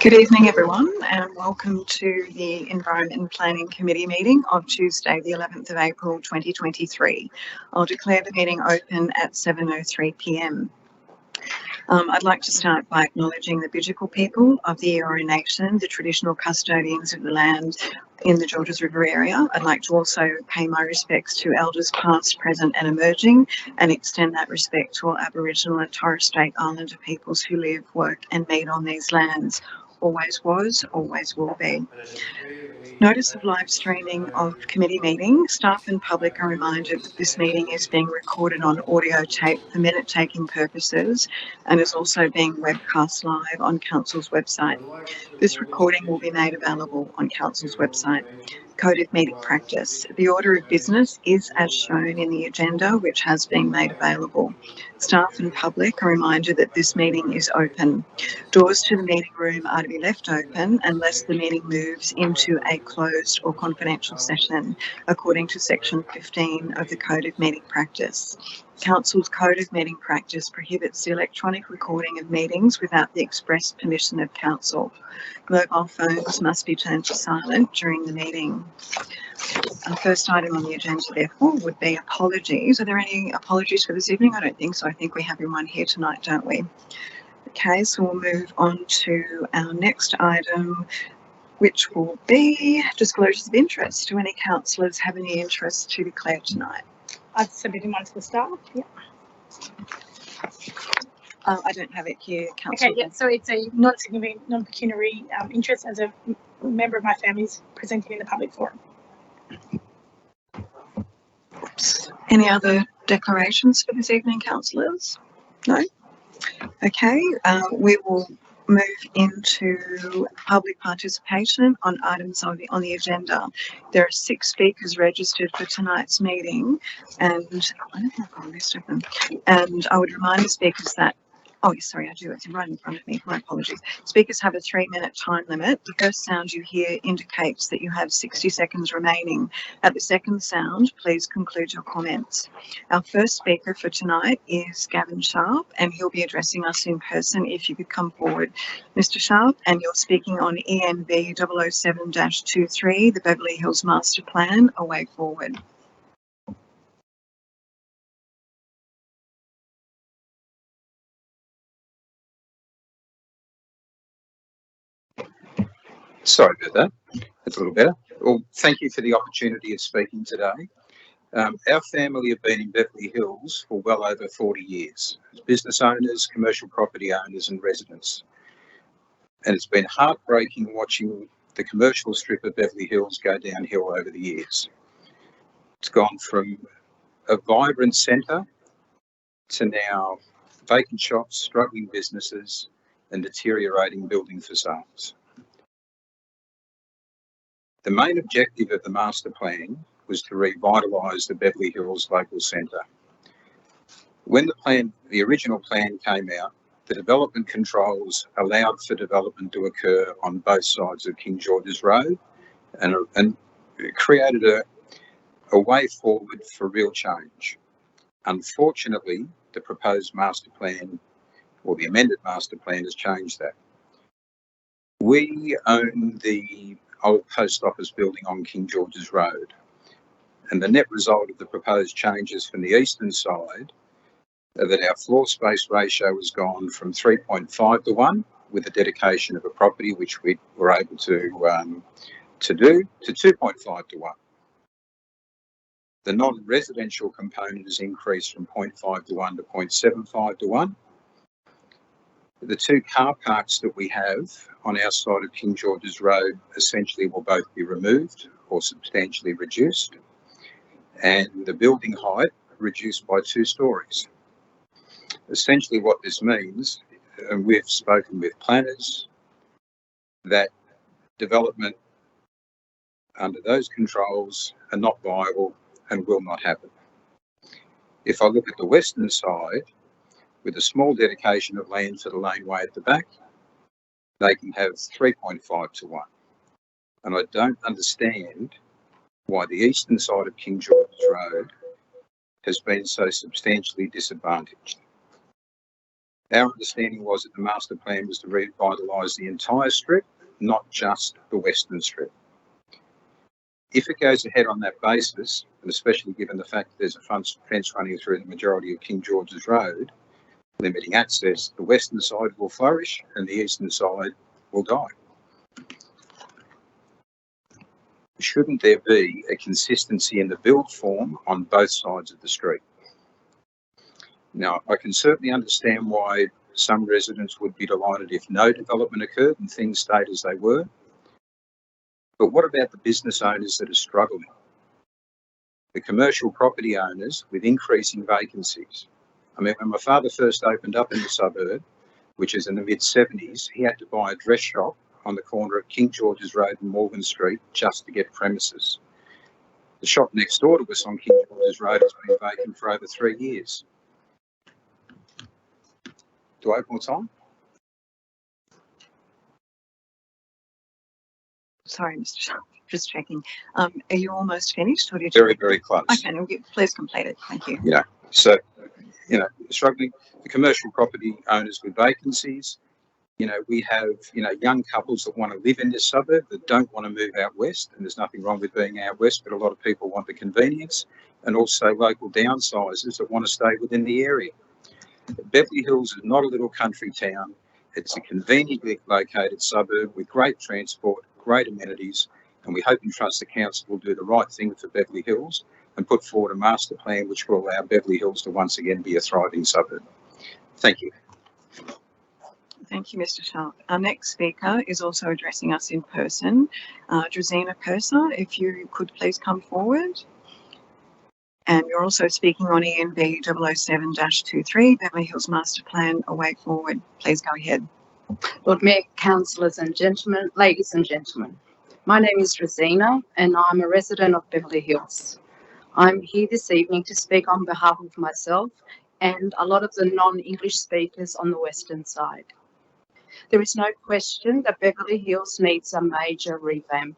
Good evening, everyone, and welcome to the Environment and Planning Committee meeting of Tuesday, the 11th of April 2023. I'll declare the meeting open at 7:03 p.m. I'd like to start by acknowledging the Bidjigal people of the Eora Nation, the traditional custodians of the land in the Georges River area. I'd like to also pay my respects to elders past, present and emerging, and extend that respect to all Aboriginal and Torres Strait Islander peoples who live, work and meet on these lands. Always was, always will be. Notice of live streaming of committee meeting. Staff and public are reminded that this meeting is being recorded on audio tape for minute taking purposes and is also being webcast live on Council's website. This recording will be made available on Council's website. Code of meeting practice. The order of business is as shown in the agenda, which has been made available. Staff and public are reminded that this meeting is open. Doors to the meeting room are to be left open unless the meeting moves into a closed or confidential session, according to section 15 of the Code of Meeting Practice. Council's Code of Meeting Practice prohibits the electronic recording of meetings without the express permission of Council. Mobile phones must be turned to silent during the meeting. Our first item on the agenda, therefore, would be apologies. Are there any apologies for this evening? I don't think so. I think we have everyone here tonight, don't we? Okay, so we'll move on to our next item, which will be disclosures of interest. Do any councillors have any interest to declare tonight? I've submitted one to the staff. Yeah. I don't have it here, Councillor. Okay. Yeah. So it's a non-significant, non-pecuniary interest as a member of my family's presenting in the public forum. Any other declarations for this evening, councillors? No. Okay. We will move into public participation on items on the agenda. There are 6 speakers registered for tonight's meeting, and I don't have a list of them. And I would remind the speakers that, oh, sorry, I do. It's right in front of me. My apologies. Speakers have a 3-minute time limit. The first sound you hear indicates that you have 60 seconds remaining. At the second sound, please conclude your comments. Our first speaker for tonight is Gavin Sharp, and he'll be addressing us in person. If you could come forward, Mr. Sharp, and you're speaking on ENV 007-23, the Beverly Hills Master Plan, a way forward. Sorry about that. That's a little better. Well, thank you for the opportunity of speaking today. Our family have been in Beverly Hills for well over 40 years, as business owners, commercial property owners and residents. And it's been heartbreaking watching the commercial strip of Beverly Hills go downhill over the years. It's gone from a vibrant centre to now vacant shops, struggling businesses and deteriorating building facades. The main objective of the master plan was to revitalise the Beverly Hills local centre. When the original plan came out, the development controls allowed for development to occur on both sides of King George's Road and created a way forward for real change. Unfortunately, the proposed master plan, or the amended master plan, has changed that. We own the old post office building on King George's Road, and the net result of the proposed changes from the eastern side are that our floor space ratio has gone from 3.5 to 1 with the dedication of a property which we were able to do to 2.5 to 1. The non-residential component has increased from 0.5 to 1 to 0.75 to 1. The 2 car parks that we have on our side of King George's Road essentially will both be removed or substantially reduced, and the building height reduced by 2 stories. Essentially what this means, and we've spoken with planners, that development under those controls are not viable and will not happen. If I look at the western side, with a small dedication of land for the laneway at the back, they can have 3.5 to 1. And I don't understand why the eastern side of King George's Road has been so substantially disadvantaged. Our understanding was that the master plan was to revitalise the entire strip, not just the western strip. If it goes ahead on that basis, and especially given the fact that there's a fence running through the majority of King George's Road, limiting access, the western side will flourish and the eastern side will die. Shouldn't there be a consistency in the build form on both sides of the street? Now, I can certainly understand why some residents would be delighted if no development occurred and things stayed as they were. But what about the business owners that are struggling? The commercial property owners with increasing vacancies. I mean, when my father first opened up in the suburb, which is in the mid-70s, he had to buy a dress shop on the corner of King George's Road and Morgan Street just to get premises. The shop next door to us on King George's Road has been vacant for over 3 years. Do I have more time? Sorry, Mr. Sharp, just checking. Are you almost finished, or did Very, you? very close. Okay, no, please complete it. Thank you. So, struggling, the commercial property owners with vacancies. We have, young couples that want to live in this suburb that don't want to move out west, and there's nothing wrong with being out west, but a lot of people want the convenience, and also local downsizers that want to stay within the area. Beverly Hills is not a little country town. It's a conveniently located suburb with great transport, great amenities, and we hope and trust the council will do the right thing for Beverly Hills and put forward a master plan which will allow Beverly Hills to once again be a thriving suburb. Thank you. Thank you, Mr. Sharp. Our next speaker is also addressing us in person. Drazina Purser, if you could please come forward. And you're also speaking on ENB 007-23, Beverly Hills Master Plan, A Way Forward. Please go ahead. Lord Mayor, councillors and gentlemen, ladies and gentlemen, my name is Drazina and I'm a resident of Beverly Hills. I'm here this evening to speak on behalf of myself and a lot of the non-English speakers on the western side. There is no question that Beverly Hills needs a major revamp,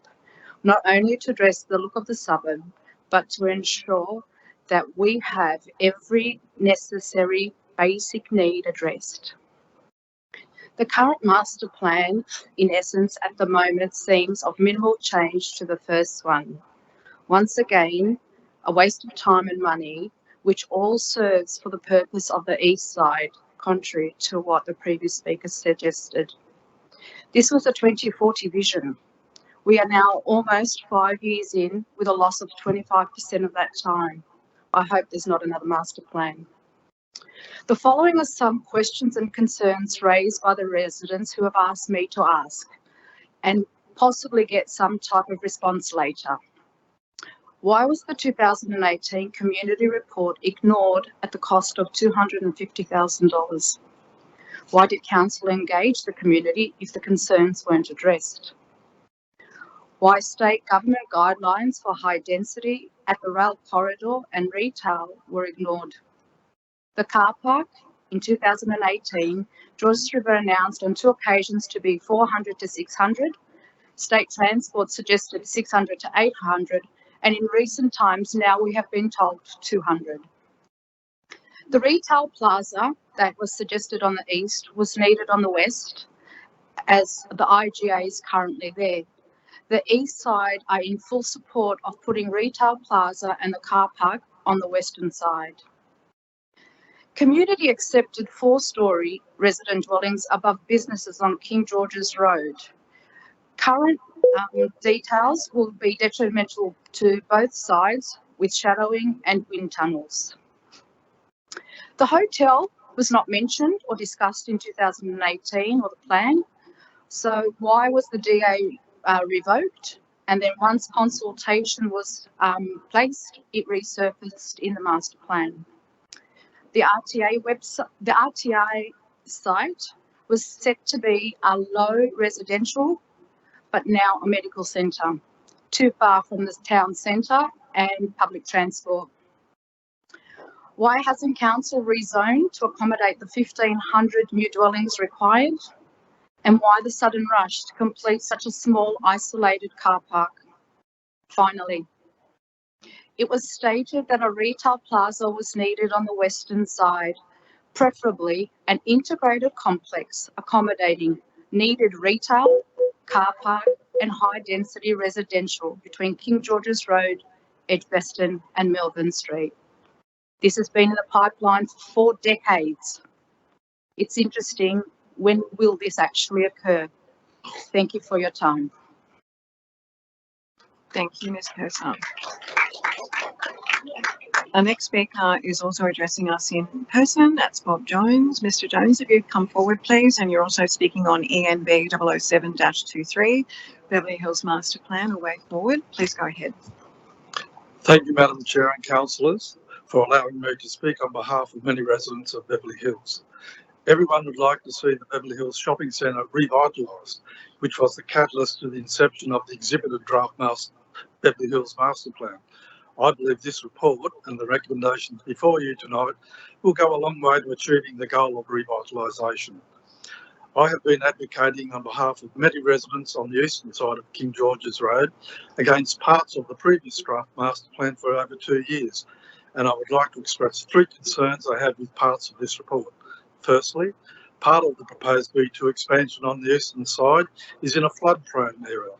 not only to address the look of the suburb, but to ensure that we have every necessary basic need addressed. The current master plan, in essence, at the moment seems of minimal change to the first one. Once again, a waste of time and money, which all serves for the purpose of the east side, contrary to what the previous speaker suggested. This was a 2040 vision. We are now almost 5 years in with a loss of 25% of that time. I hope there's not another master plan. The following are some questions and concerns raised by the residents who have asked me to ask and possibly get some type of response later. Why was the 2018 community report ignored at the cost of $250,000? Why did council engage the community if the concerns weren't addressed? Why state government guidelines for high density at the rail corridor and retail were ignored? The car park in 2018, Georges River announced on 2 occasions to be 400 to 600. State Transport suggested 600 to 800, and in recent times now we have been told 200. The retail plaza that was suggested on the east was needed on the west, as the IGA is currently there. The east side are in full support of putting retail plaza and the car park on the western side. Community accepted 4-storey resident dwellings above businesses on King George's Road. Current details will be detrimental to both sides with shadowing and wind tunnels. The hotel was not mentioned or discussed in 2018 or the plan. So why was the DA revoked? And then once consultation was placed, it resurfaced in the master plan. The RTA website, the RTA site was set to be a low residential, but now a medical centre, too far from the town centre and public transport. Why hasn't council rezoned to accommodate the 1,500 new dwellings required? And why the sudden rush to complete such a small isolated car park? Finally, it was stated that a retail plaza was needed on the western side, preferably an integrated complex accommodating needed retail, car park and high-density residential between King George's Road, Edgbaston and Melbourne Street. This has been in the pipeline for 4 decades. It's interesting, when will this actually occur? Thank you for your time. Thank you, Ms. Purser. Our next speaker is also addressing us in person. That's Bob Jones. Mr. Jones, if you'd come forward, please. And you're also speaking on ENB 007-23, Beverly Hills Master Plan, a way forward. Please go ahead. Thank you, Madam Chair and councillors, for allowing me to speak on behalf of many residents of Beverly Hills. Everyone would like to see the Beverly Hills Shopping Centre revitalised, which was the catalyst to the inception of the exhibited draft Beverly Hills Master Plan. I believe this report and the recommendations before you tonight will go a long way to achieving the goal of revitalisation. I have been advocating on behalf of many residents on the eastern side of King George's Road against parts of the previous draft master plan for over 2 years, and I would like to express 3 concerns I have with parts of this report. Firstly, part of the proposed B2 expansion on the eastern side is in a flood-prone area.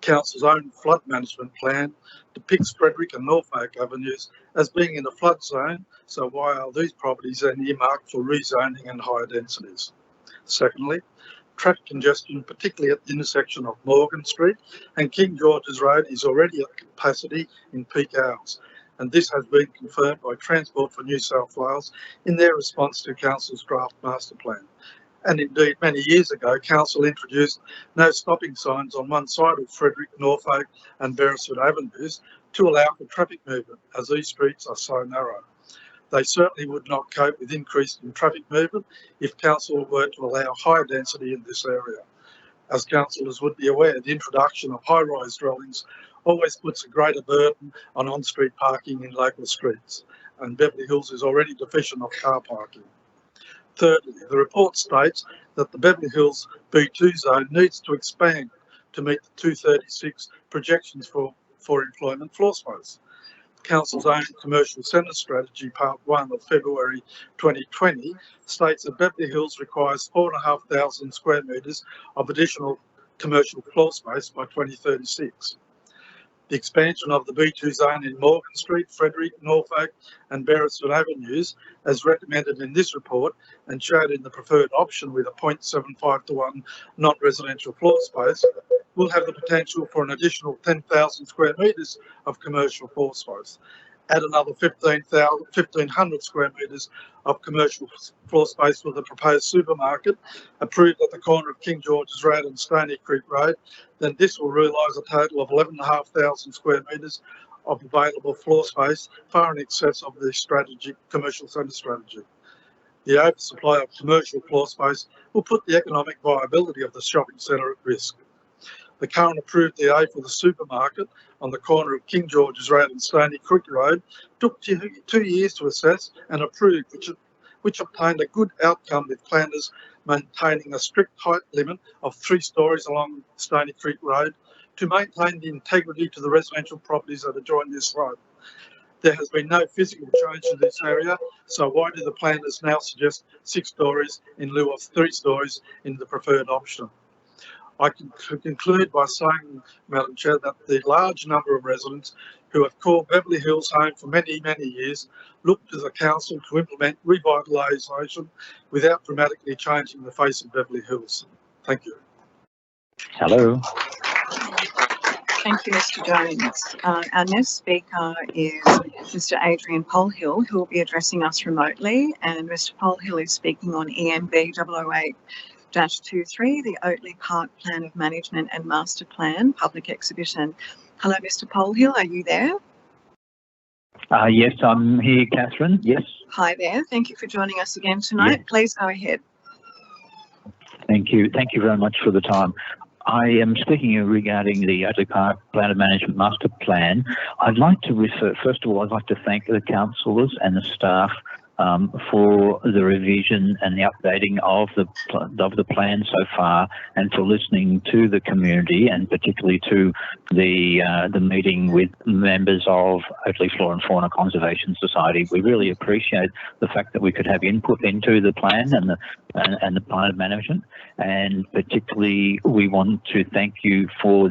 Council's own flood management plan depicts Frederick and Norfolk Avenues as being in a flood zone, so why are these properties then earmarked for rezoning and higher densities? Secondly, traffic congestion, particularly at the intersection of Morgan Street and King George's Road, is already at capacity in peak hours, and this has been confirmed by Transport for New South Wales in their response to Council's draft master plan. And indeed, many years ago, Council introduced no stopping signs on one side of Frederick, Norfolk and Beresford Avenues to allow for traffic movement, as these streets are so narrow. They certainly would not cope with increase in traffic movement if Council were to allow higher density in this area. As councillors would be aware, the introduction of high-rise dwellings always puts a greater burden on on-street parking in local streets, and Beverly Hills is already deficient of car parking. Thirdly, the report states that the Beverly Hills B2 zone needs to expand to meet the 236 projections for employment floor space. Council's own Commercial Centre Strategy Part 1 of February 2020 states that Beverly Hills requires 4,500 square metres of additional commercial floor space by 2036. The expansion of the B2 zone in Morgan Street, Frederick, Norfolk and Beresford Avenues, as recommended in this report and showed in the preferred option with a 0.75 to 1 non-residential floor space, will have the potential for an additional 10,000 square metres of commercial floor space. Add another 1,500 square metres of commercial floor space for the proposed supermarket approved at the corner of King George's Road and Stony Creek Road, then this will realise a total of 11,500 square metres of available floor space, far in excess of the commercial centre strategy. The oversupply of commercial floor space will put the economic viability of the shopping centre at risk. The current approved DA for the supermarket on the corner of King George's Road and Stony Creek Road took 2 years to assess and approve, which obtained a good outcome with planners maintaining a strict height limit of 3 stories along Stony Creek Road to maintain the integrity to the residential properties that adjoin this road. There has been no physical change in this area, so why do the planners now suggest 6 stories in lieu of 3 stories in the preferred option? I can conclude by saying, Madam Chair, that the large number of residents who have called Beverly Hills home for many, many years look to the Council to implement revitalisation without dramatically changing the face of Beverly Hills. Thank you. Hello. Thank you, Mr. Jones. Our next speaker is Mr. Adrian Polhill, who will be addressing us remotely, and Mr. Polhill is speaking on ENB 008-23, the Oatley Park Plan of Management and Master Plan Public Exhibition. Hello, Mr. Polhill, are you there? Yes, I'm here, Catherine. Yes. Hi there. Thank you for joining us again tonight. Yeah. Please go ahead. Thank you. Thank you very much for the time. I am speaking regarding the Oatley Park Plan of Management Master Plan. I'd like to refer, first of all, I'd like to thank the councillors and the staff for the revision and the updating of the plan so far, and for listening to the community, and particularly to the meeting with members of Oakleigh Flora and Fauna Conservation Society. We really appreciate the fact that we could have input into the plan and the plan of management, and particularly we want to thank you for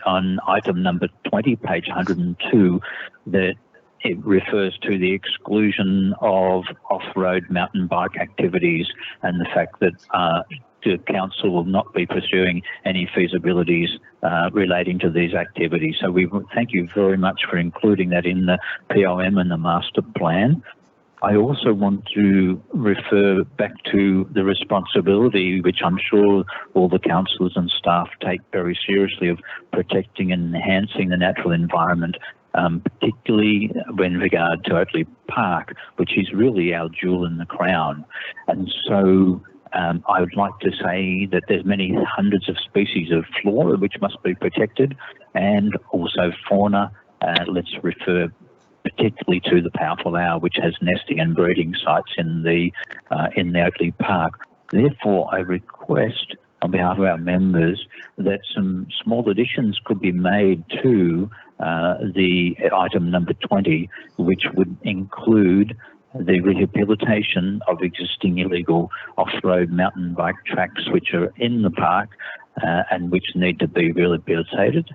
on item number 20, page 102, that it refers to the exclusion of off-road mountain bike activities, and the fact that the council will not be pursuing any feasibilities relating to these activities. So we thank you very much for including that in the POM and the master plan. I also want to refer back to the responsibility, which I'm sure all the councillors and staff take very seriously, of protecting and enhancing the natural environment, particularly in regard to Oakleigh Park, which is really our jewel in the crown. And so I would like to say that there's many hundreds of species of flora which must be protected, and also fauna. Let's refer particularly to the powerful owl, which has nesting and breeding sites in the Oakleigh Park. Therefore, I request on behalf of our members that some small additions could be made to the item number 20, which would include the rehabilitation of existing illegal off-road mountain bike tracks which are in the park and which need to be rehabilitated.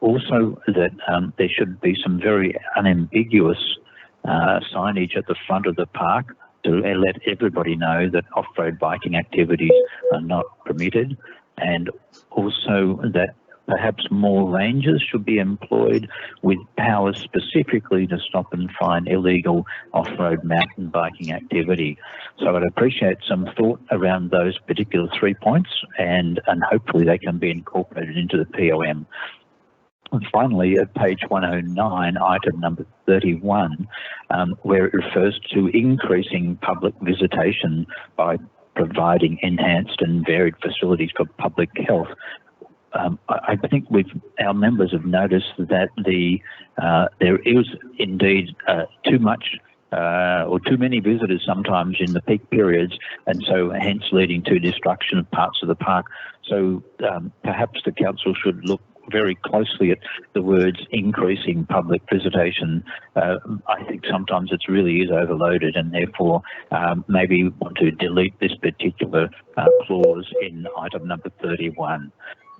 Also, that there should be some very unambiguous signage at the front of the park to let everybody know that off-road biking activities are not permitted, and also that perhaps more rangers should be employed with powers specifically to stop and find illegal off-road mountain biking activity. So I'd appreciate some thought around those particular 3 points, and hopefully they can be incorporated into the POM. And finally, at page 109, item number 31, where it refers to increasing public visitation by providing enhanced and varied facilities for public health. I think our members have noticed that there is indeed too much or too many visitors sometimes in the peak periods, and so hence leading to destruction of parts of the park. So perhaps the council should look very closely at the words increasing public visitation. I think sometimes it really is overloaded, and therefore maybe want to delete this particular clause in item number 31.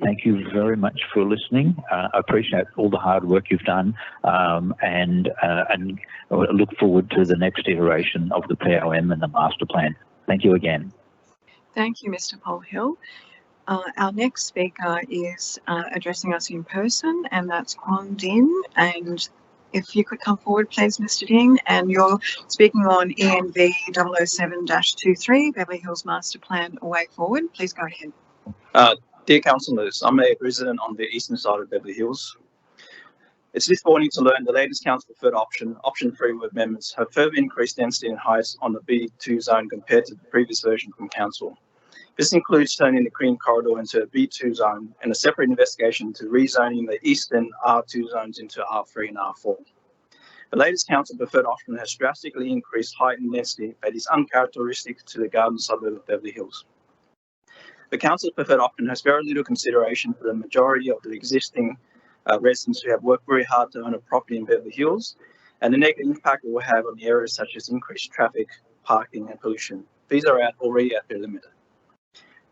Thank you very much for listening. I appreciate all the hard work you've done, and I look forward to the next iteration of the POM and the master plan. Thank you again. Thank you, Mr. Polhill. Our next speaker is addressing us in person, and that's Quan Dinh. And if you could come forward, please, Mr. Dinh. And you're speaking on ENV 007-23, Beverly Hills Master Plan, a way forward. Please go ahead. Dear councillors, I'm a resident on the eastern side of Beverly Hills. It's disappointing to learn the latest council preferred option 3 with amendments, have further increased density and heights on the B2 zone compared to the previous version from council. This includes turning the Green Corridor into a B2 zone and a separate investigation to rezoning the eastern R2 zones into R3 and R4. The latest council preferred option has drastically increased height and density that is uncharacteristic to the garden suburb of Beverly Hills. The council's preferred option has very little consideration for the majority of the existing residents who have worked very hard to own a property in Beverly Hills, and the negative impact it will have on the areas such as increased traffic, parking and pollution. These are already at their limit.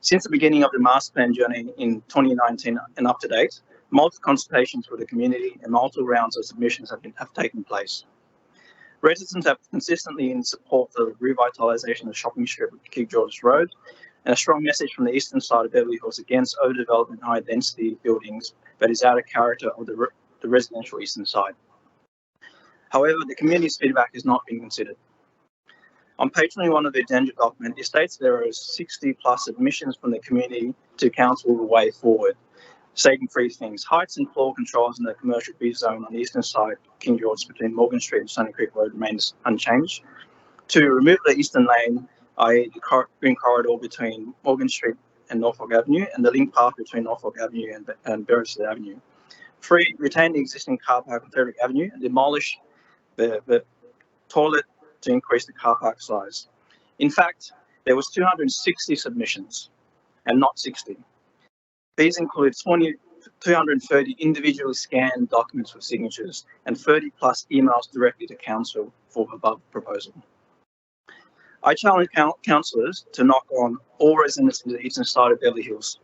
Since the beginning of the master plan journey in 2019 and up to date, multiple consultations with the community and multiple rounds of submissions have taken place. Residents have consistently in support of the revitalisation of the shopping strip at King George's Road, and a strong message from the eastern side of Beverly Hills against overdevelopment and high density buildings that is out of character of the residential eastern side. However, the community's feedback has not been considered. On page 21 of the agenda document, it states there are 60 plus submissions from the community to council the way forward, stating 3 things: heights and floor controls in the commercial B zone on the eastern side, King George, between Morgan Street and Sunny Creek Road remains unchanged. 2, remove the eastern lane, i.e. the Green Corridor between Morgan Street and Norfolk Avenue, and the link path between Norfolk Avenue and Beresford Avenue. 3, retain the existing car park on Frederick Avenue and demolish the toilet to increase the car park size. In fact, there was 260 submissions and not 60. These include 230 individually scanned documents with signatures and 30 plus emails directly to council for above proposal. I challenge councillors to knock on all residents in the eastern side of Beverly Hills,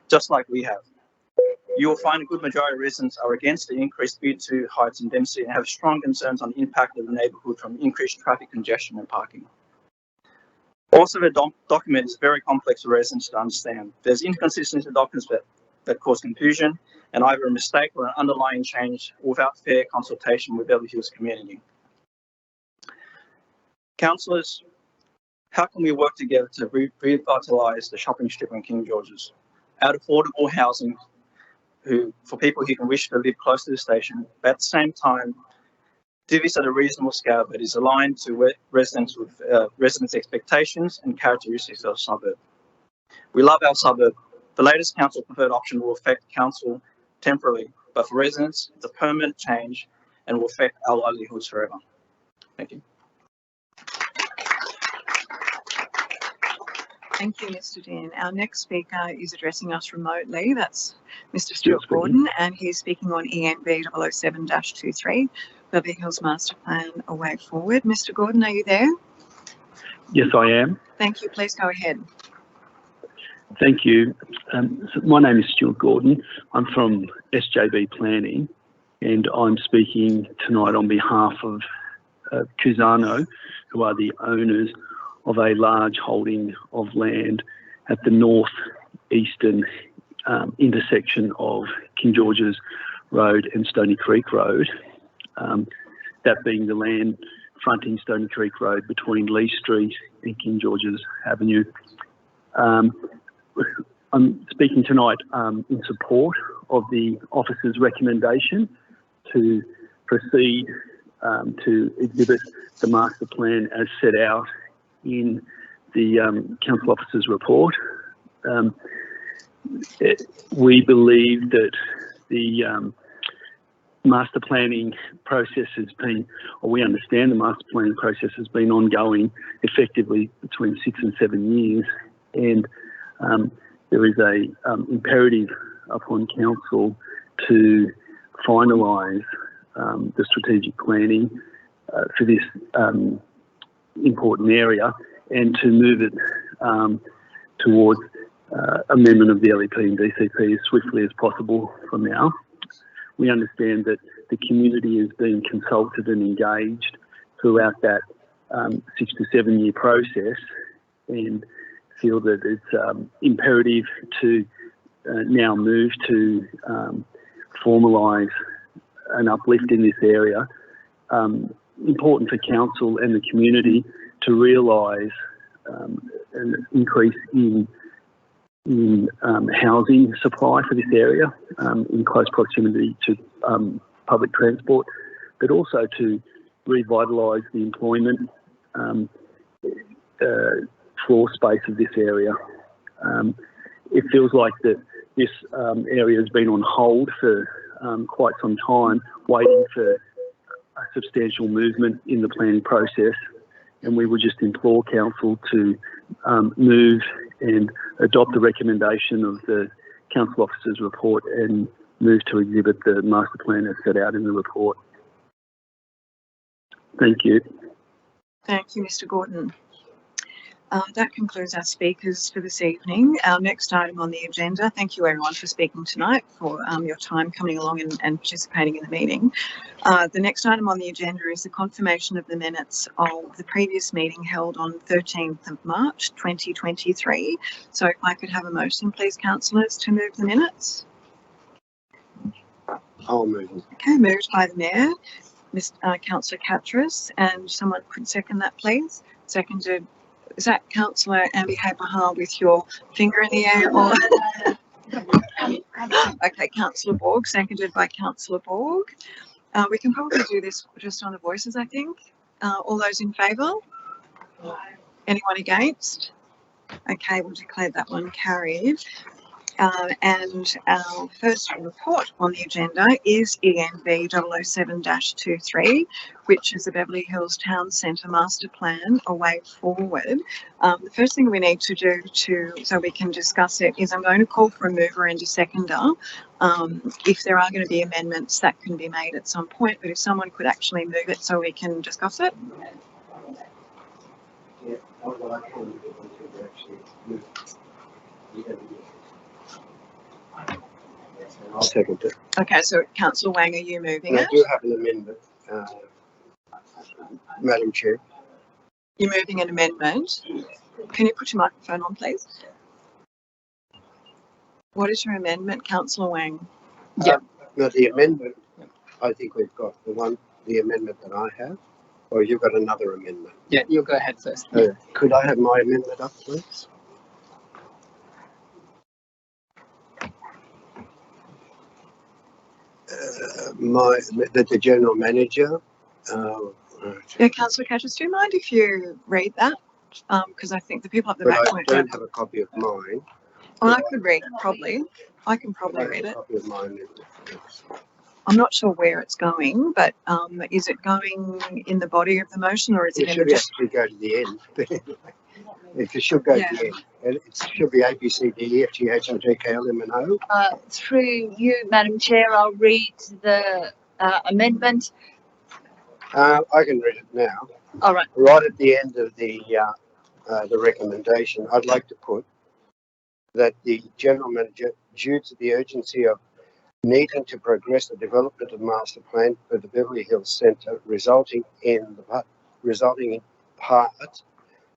just like we have. You will find a good majority of residents are against the increased B2 heights and density and have strong concerns on the impact of the neighbourhood from increased traffic congestion and parking. Also, the document is very complex for residents to understand. There's inconsistency in documents that cause confusion and either a mistake or an underlying change without fair consultation with Beverly Hills community. Councillors, how can we work together to revitalise the shopping strip in King George's? Add affordable housing for people who can wish to live close to the station, but at the same time, do this at a reasonable scale that is aligned to residents' expectations and characteristics of the suburb. We love our suburb. The latest council preferred option will affect council temporarily, but for residents, it's a permanent change and will affect our livelihoods forever. Thank you. Thank you, Mr. Dean. Our next speaker is addressing us remotely. That's Mr. Stuart Gordon, and he's speaking on ENV 007-23, Beverly Hills Master Plan, A Way Forward. Mr. Gordon, are you there? Yes, I am. Thank you. Please go ahead. Thank you. So my name is Stuart Gordon. I'm from SJB Planning, and I'm speaking tonight on behalf of Cusano, who are the owners of a large holding of land at the northeastern intersection of King George's Road and Stony Creek Road, that being the land fronting Stony Creek Road between Lee Street and King George's Avenue. I'm speaking tonight in support of the officer's recommendation to proceed to exhibit the master plan as set out in the council officer's report. We believe that the master planning process has been, or we understand the master planning process has been ongoing effectively between 6 and 7 years, and there is a imperative upon council to finalise the strategic planning for this important area and to move it towards amendment of the LEP and DCP as swiftly as possible from now. We understand that the community is being consulted and engaged throughout that 6 to 7 year process, and feel that it's imperative to now move to formalise an uplift in this area. Important for council and the community to realise an increase in housing supply for this area in close proximity to public transport, but also to revitalise the employment floor space of this area. It feels like that this area has been on hold for quite some time, waiting for a substantial movement in the planning process, and we would just implore council to move and adopt the recommendation of the council officer's report and move to exhibit the master plan as set out in the report. Thank you. Thank you, Mr. Gordon. That concludes our speakers for this evening. Our next item on the agenda, thank you everyone for speaking tonight, for your time coming along and participating in the meeting. The next item on the agenda is the confirmation of the minutes of the previous meeting held on 13th of March 2023. So if I could have a motion, please, councillors, to move the minutes. I'll move them. Okay, moved by the Mayor, Councillor Katras, and someone could second that, please. Seconded. Is that Councillor Ambi Haberhal with your finger in the air? Or okay, Councillor Borg, seconded by Councillor Borg. We can probably do this just on the voices, I think. All those in favour? Anyone against? Okay, we'll declare that one carried. And our first report on the agenda is ENV 007-23, which is the Beverly Hills Town Centre Master Plan, A Way Forward. The first thing we need to do so we can discuss it is I'm going to call for a mover and a seconder. If there are going to be amendments, that can be made at some point, but if someone could actually move it so we can discuss it. I'll second it. Okay, so Councillor Wang, are you moving I it? do have an amendment, Madam Chair. You're moving an amendment. Can you put your microphone on, please? What is your amendment, Councillor Wang? Now the amendment, I think we've got the amendment that I have, or you've got another amendment. Yeah, you go ahead first. Could I have my amendment up, please? That the general manager. Yeah, Councillor Catchers, do you mind if you read that? Because I think the people up the But back I won't don't have a copy of mine. Well, I could read it probably. I can probably read A it. copy of my amendment. I'm not sure where it's going, but is it going in the body of the motion or is it It in should the actually go to the end. But anyway, it should go to the end. And it should be A, B, C, D, E, F, G, H, I, J, K, L, M, N, O. Through you, Madam Chair, I'll read the amendment. I can read it now. All right. Right at the end of the recommendation, I'd like to put that the general manager, due to the urgency of needing to progress the development of master plan for the Beverly Hills Centre, resulting in part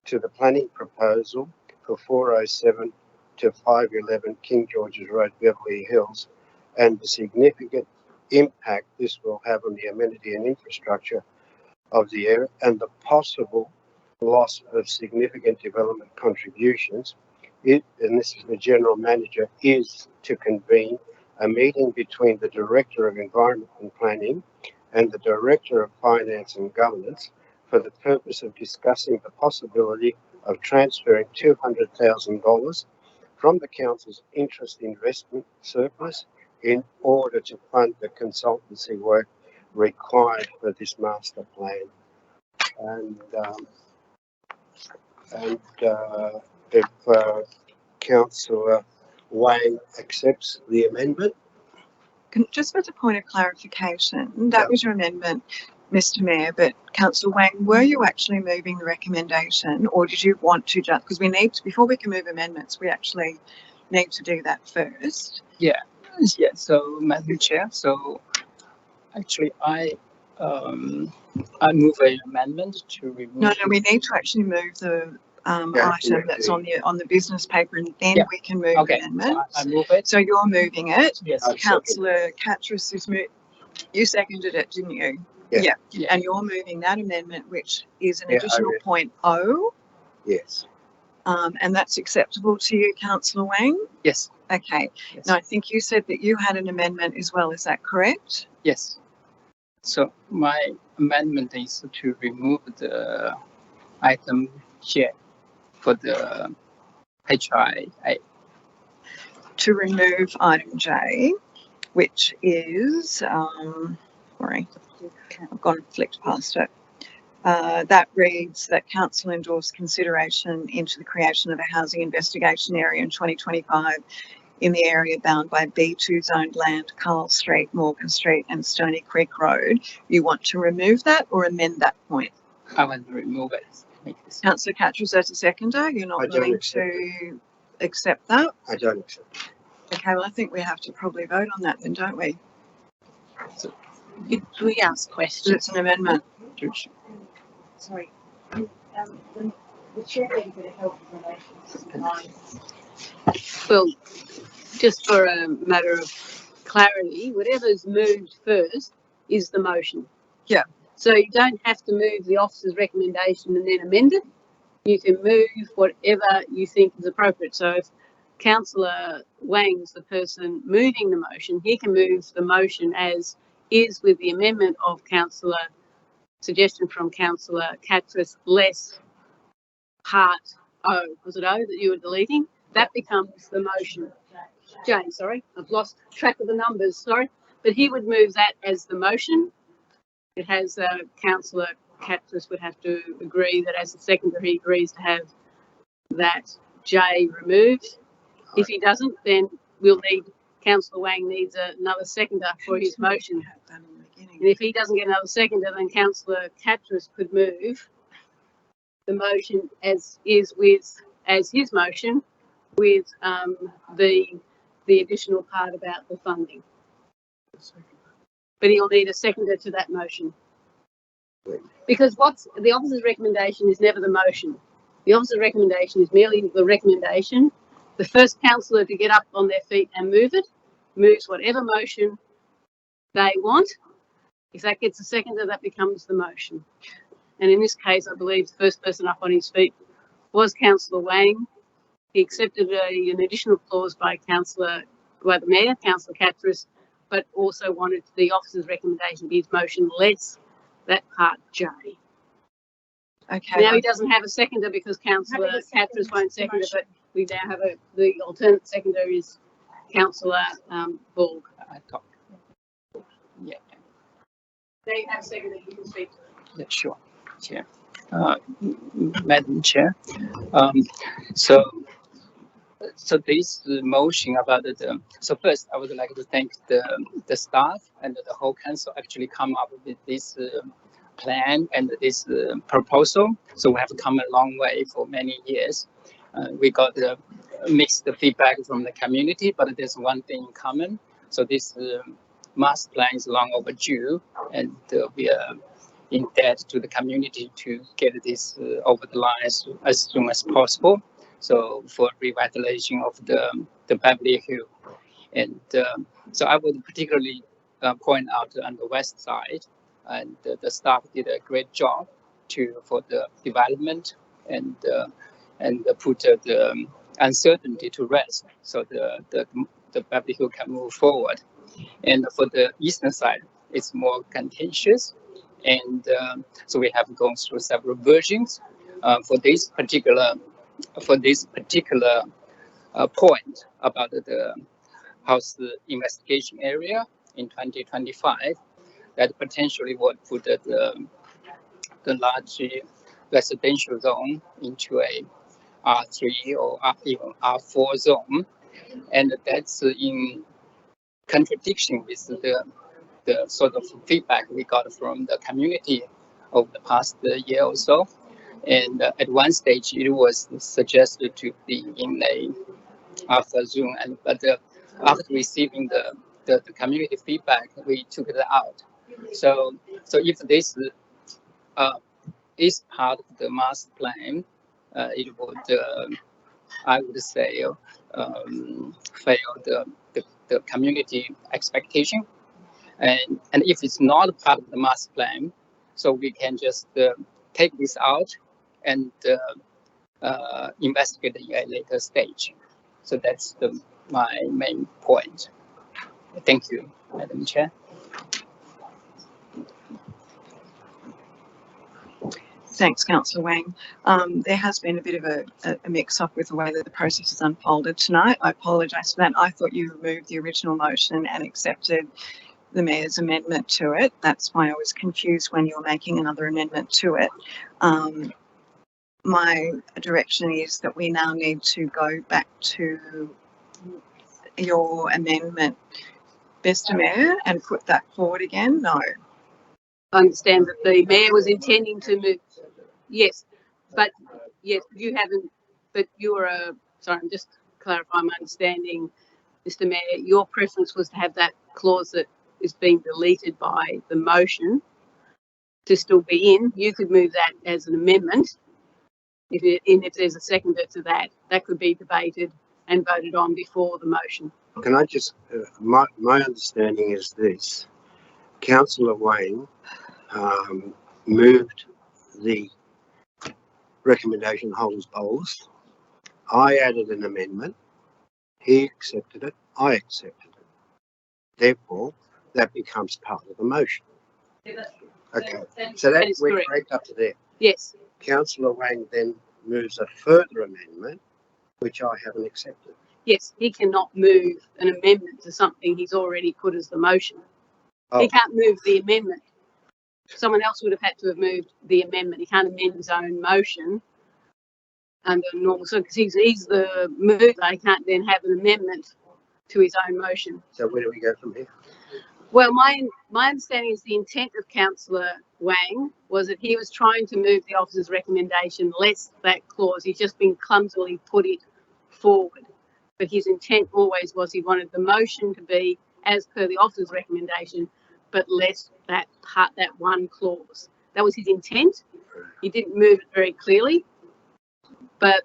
to the planning proposal for 407 to 511 King George's Road, Beverly Hills, and the significant impact this will have on the amenity and infrastructure of the area and the possible loss of significant development contributions. And this is the general manager, is to convene a meeting between the Director of Environment and Planning and the Director of Finance and Governance for the purpose of discussing the possibility of transferring $200,000 from the Council's interest investment surplus in order to fund the consultancy work required for this master plan. And if Councillor Wang accepts the amendment. Just as a point of clarification, that was your amendment, Mr. Mayor, but Councillor Wang, were you actually moving the recommendation or did you want to just, because we need to, before we can move amendments, we actually need to do that first. Yeah, so Madam Chair, so actually I move an amendment to remove. No, we need to actually move the item that's on the business paper and then we can move amendments. I move it. So you're moving it. Yes. Councillor Catchers is you seconded it, didn't you? Yeah. And you're moving that amendment, which is an additional .0. Yes. And that's acceptable to you, Councillor Wang? Yes. Okay. Yes. Now, I think you said that you had an amendment as well. Is that correct? Yes. So my amendment is to remove the item J for the HIA. To remove item J, which is, sorry, I've gone and flicked past it. That reads that Council endorsed consideration into the creation of a housing investigation area in 2025 in the area bound by B2 zoned land, Carl Street, Morgan Street and Stony Creek Road. You want to remove that or amend that point? I want to remove it. Councillor Catchers as a seconder, you're not willing to accept that? I don't accept it. Okay, well, I think we have to probably vote on that then, don't we? Do we ask questions? It's an amendment. Sorry. The chair being for the health relations. Well, just for a matter of clarity, whatever's moved first is the motion. Yeah. So you don't have to move the officer's recommendation and then amend it. You can move whatever you think is appropriate. So if Councillor Wang's the person moving the motion, he can move the motion as is with the amendment of suggestion from Councillor Catchers less part O. Was it O that you were deleting? That becomes the motion. Jane, sorry, I've lost track of the numbers, sorry, but he would move that as the motion. It has Councillor Catrus would have to agree that as a seconder he agrees to have that J removed. If he doesn't, then we'll need, Councillor Wang needs another seconder for his motion. And if he doesn't get another seconder, then Councillor Catrus could move the motion as his motion with the additional part about the funding. But he'll need a seconder to that motion. Because what's the officer's recommendation is never the motion. The officer's recommendation is merely the recommendation. The first councillor to get up on their feet and move it, moves whatever motion they want. If that gets a seconder, that becomes the motion. And in this case, I believe the first person up on his feet was Councillor Wang. He accepted an additional clause by the Mayor, Councillor Catrus, but also wanted the officer's recommendation to be his motion less that part J. Okay. Now he doesn't have a seconder because Councillor Catrus won't second it, but we now have the alternate seconder is Councillor Borg. Yeah, They have a seconder, you can speak to it. yeah, sure, Chair. Madam Chair, so this motion about the, so first I would like to thank the staff and the whole council actually come up with this plan and this proposal. So we have come a long way for many years. We got mixed feedback from the community, but there's one thing in common. So this master plan is long overdue, and we are in debt to the community to get this over the line as soon as possible. So for revitalization of the Beverly Hill. And so I would particularly point out on the west side, and the staff did a great job for the development and put the uncertainty to rest, so the Beverly Hill can move forward. And for the eastern side, it's more contentious, and so we have gone through several versions for this particular point about the house investigation area in 2025 that potentially would put the large residential zone into a R3 or even R4 zone, and that's in contradiction with the sort of feedback we got from the community over the past year or so. And at one stage, it was suggested to be in a alpha zone, but after receiving the community feedback, we took it out. So if this is part of the master plan, it would, I would say, fail the community expectation. And if it's not part of the master plan, so we can just take this out and investigate at a later stage. So that's my main point. Thank you, Madam Chair. Thanks, Councillor Wang. There has been a bit of a mix-up with the way that the process has unfolded tonight. I apologise for that. I thought you removed the original motion and accepted the Mayor's amendment to it. That's why I was confused when you were making another amendment to it. My direction is that we now need to go back to your amendment, Mr. Mayor, and put that forward again. No. I understand that the Mayor was intending to move. Yes, but yes, you haven't. But you're sorry, I'm just clarifying my understanding, Mr. Mayor. Your preference was to have that clause that is being deleted by the motion to still be in. You could move that as an amendment. If there's a seconder to that, that could be debated and voted on before the motion. Can I just, my understanding is this. Councillor Wang moved the recommendation holders bowls. I added an amendment. He accepted it. I accepted it. Therefore, that becomes part of the motion. Okay, so that we're correct up to there. Yes. Councillor Wang then moves a further amendment, which I haven't accepted. Yes, he cannot move an amendment to something he's already put as the motion. He Oh. can't move the amendment. Someone else would have had to have moved the amendment. He can't amend his own motion under normal, so because he's the mover, he can't then have an amendment to his own motion. So where do we go from here? Well, my understanding is the intent of Councillor Wang was that he was trying to move the officer's recommendation less that clause. He's just been clumsily put it forward. But his intent always was he wanted the motion to be as per the officer's recommendation, but less that part, that one clause. That was his intent. He didn't move it very clearly, but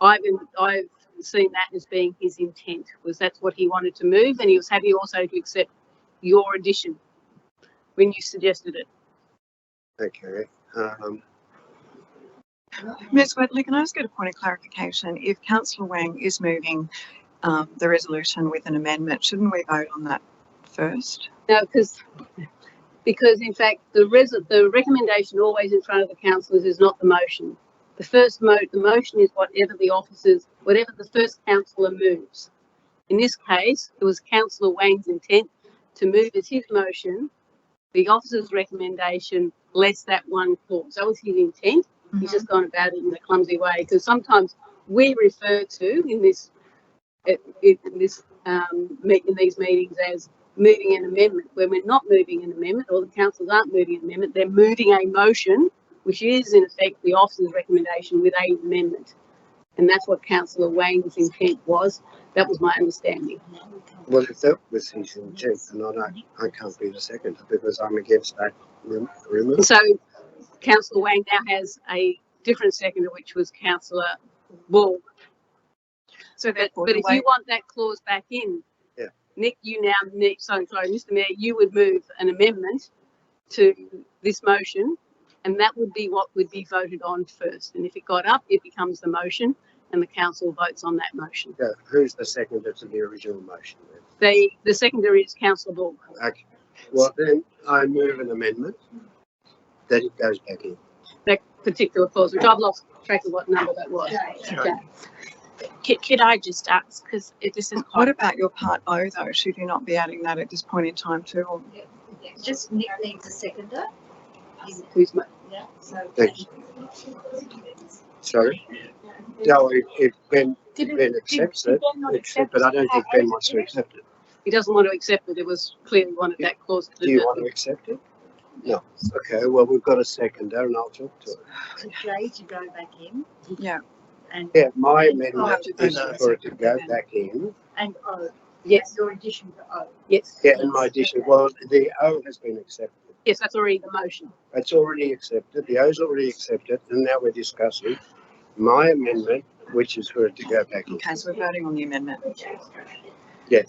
I've seen that as being his intent, was that's what he wanted to move, and he was happy also to accept your addition when you suggested it. Okay. Ms. Whitley, can I just get a point of clarification? If Councillor Wang is moving the resolution with an amendment, shouldn't we vote on that first? No, because in fact the recommendation always in front of the councillors is not the motion. The motion is whatever the first councillor moves. In this case, it was Councillor Wang's intent to move as his motion the officer's recommendation less that one clause. That was his intent. He's just gone about it in a clumsy way, because sometimes we refer to in these meetings as moving an amendment when we're not moving an amendment, or the councillors aren't moving an amendment. They're moving a motion, which is in effect the officer's recommendation with an amendment, and that's what Councillor Wang's intent was. That was my understanding. Well, if that was his intent, then I can't be the seconder because I'm against that removal. So Councillor Wang now has a different seconder, which was Councillor Ball. So But if you want that clause back in, yeah. Nick, you now need, sorry, Mr. Mayor, you would move an amendment to this motion, and that would be what would be voted on first. And if it got up, it becomes the motion, and the council votes on that motion. Yeah, who's the seconder to the original motion? The seconder is Councillor Ball. Okay. Well, then I move an amendment that it goes back in. That particular clause, which I've lost track of what number that was. Okay. Could I just ask, because this is What about your part O though? Should you not be adding that at this point in time too? Or? Just Nick needs a seconder. Who's my, Yeah, so. Thanks. Sorry? No, if Ben accepts it, but I don't think Ben wants to accept it. he doesn't want to accept it. It was clearly wanted that clause. Do you want to accept it? No. Okay, well, we've got a seconder and I'll talk to it. For Jay to go back in. Yeah. And. Yeah, my amendment Oh, is for it to go back in. And O. Yes. Your addition to O. Yes. Yeah, and my addition, well, the O has been accepted. Yes, that's already the motion. It's already accepted, the O's already accepted, and now we're discussing my amendment, which is for it to go back in. Okay, so we're voting on the amendment. Yeah,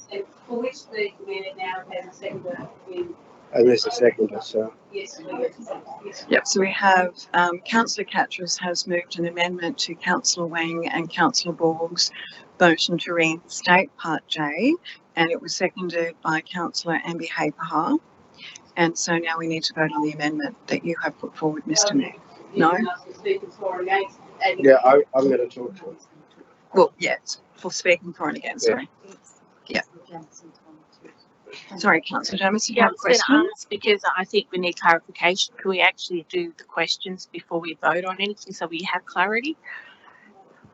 For which the minute now has a seconder in. and there's a seconder, so. Yes. Yep, so we have Councillor Catras has moved an amendment to Councillor Wang and Councillor Ball's motion to reinstate Part J, and it was seconded by Councillor Ambi Hapaha. And so now we need to vote on the amendment that you have put forward, Mr. Mayor. No? Yeah, I'm going to talk to him. Well, yes, for speaking for and against, Yeah. sorry. Yeah. Sorry, Councillor Jamieson, you Yeah, have I a was going to question? ask because I think we need clarification. Can we actually do the questions before we vote on anything so we have clarity?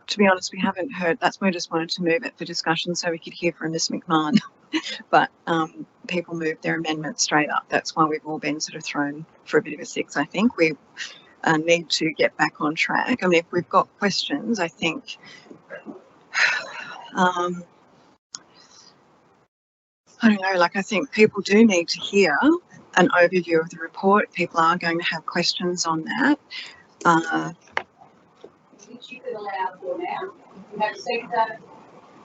To be honest, we haven't heard, that's why I just wanted to move it for discussion so we could hear from Ms McMahon. But people moved their amendment straight up. That's why we've all been sort of thrown for a bit of a six. I think we need to get back on track. I mean, if we've got questions, I think I don't know, like I think people do need to hear an overview of the report. People are going to have questions on that. Which you could allow for now. You have a seconder,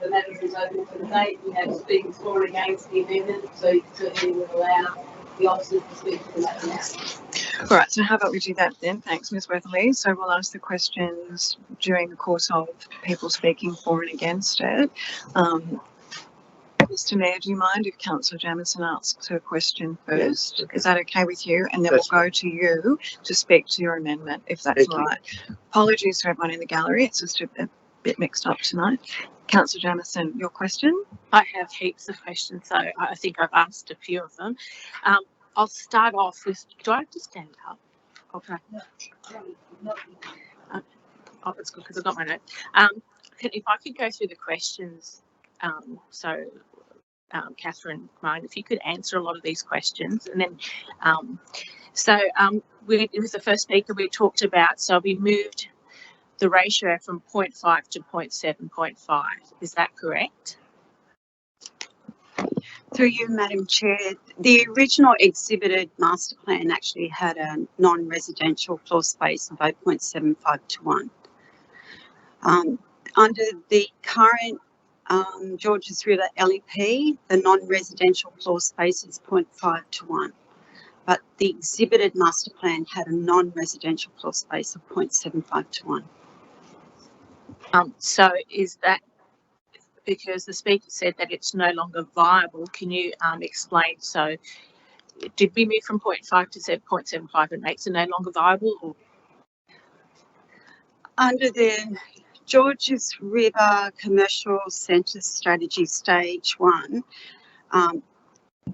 the matter is open for debate. You have speakers for and against the amendment, so you certainly would allow the officers to speak for that now. All right, so how about we do that then? Thanks, Ms Weatherly. So we'll ask the questions during the course of people speaking for and against it. Mr Mayor, do you mind if Councillor Jamieson asks her question first? Yes, okay. Is that okay with you? And then That's we'll go to you to speak to your amendment, if that's Thank all you. right. Apologies to everyone in the gallery. It's just a bit mixed up tonight. Councillor Jamieson, your question? I have heaps of questions, so I think I've asked a few of them. I'll start off with, do I have to stand up? Okay. Oh, that's good because I've got my note. If I could go through the questions, Catherine, Martin, if you could answer a lot of these questions, and then, with the first speaker, we talked about, so we moved the ratio from 0.5 to 0.7.5. Is that correct? Through you, Madam Chair, the original exhibited master plan actually had a non-residential floor space of 0.75 to 1. Under the current Georges River LEP, the non-residential floor space is 0.5 to 1, but the exhibited master plan had a non-residential floor space of 0.75 to 1. So is that because the speaker said that it's no longer viable? Can you explain? So did we move from 0.5 to 0.75 and makes it no longer viable? Or? Under the Georges River Commercial Centre Strategy Stage 1,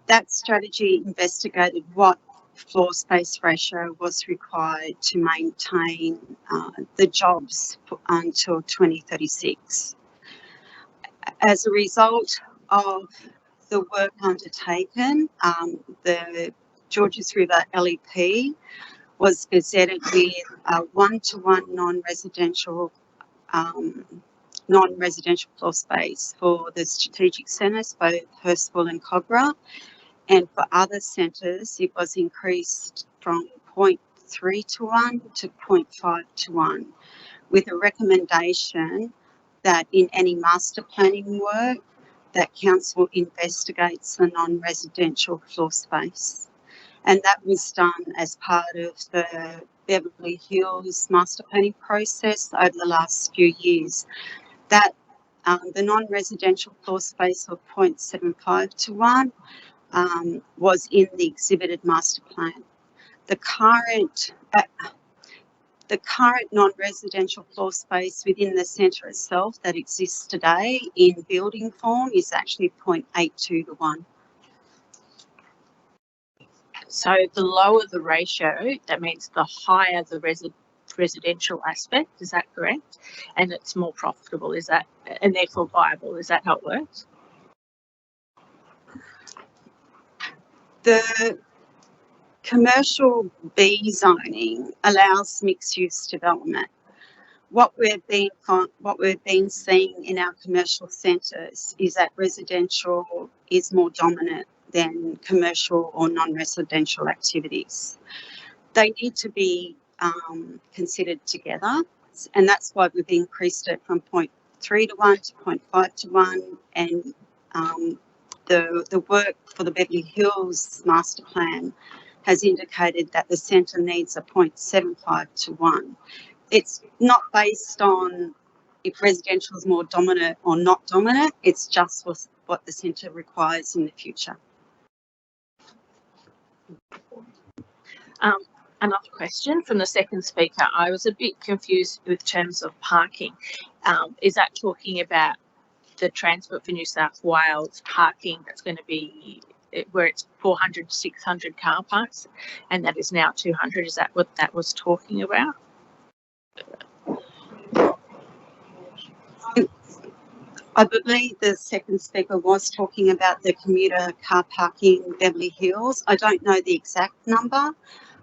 that strategy investigated what floor space ratio was required to maintain the jobs until 2036. As a result of the work undertaken, the Georges River LEP was gazetted with a 1-to-1 non-residential floor space for the strategic centres, both Hurstville and Kogarah, and for other centres it was increased from 0.3 to 1 to 0.5 to 1, with a recommendation that in any master planning work that council investigates the non-residential floor space. And that was done as part of the Beverly Hills master planning process over the last few years. That the non-residential floor space of 0.75 to 1 was in the exhibited master plan. The current non-residential floor space within the centre itself that exists today in building form is actually 0.82 to 1. So the lower the ratio, that means the higher the residential aspect, is that correct? And it's more profitable, is that, and therefore viable, is that how it works? The commercial B zoning allows mixed-use development. What we've been seeing in our commercial centres is that residential is more dominant than commercial or non-residential activities. They need to be considered together, and that's why we've increased it from 0.3 to 1 to 0.5 to 1, and the work for the Beverly Hills master plan has indicated that the centre needs a 0.75 to 1. It's not based on if residential is more dominant or not dominant, it's just what the centre requires in the future. Another question from the second speaker. I was a bit confused with terms of parking. Is that talking about the Transport for New South Wales parking that's going to be where it's 400 to 600 car parks, and that is now 200? Is that what that was talking about? I believe the second speaker was talking about the commuter car parking Beverly Hills. I don't know the exact number.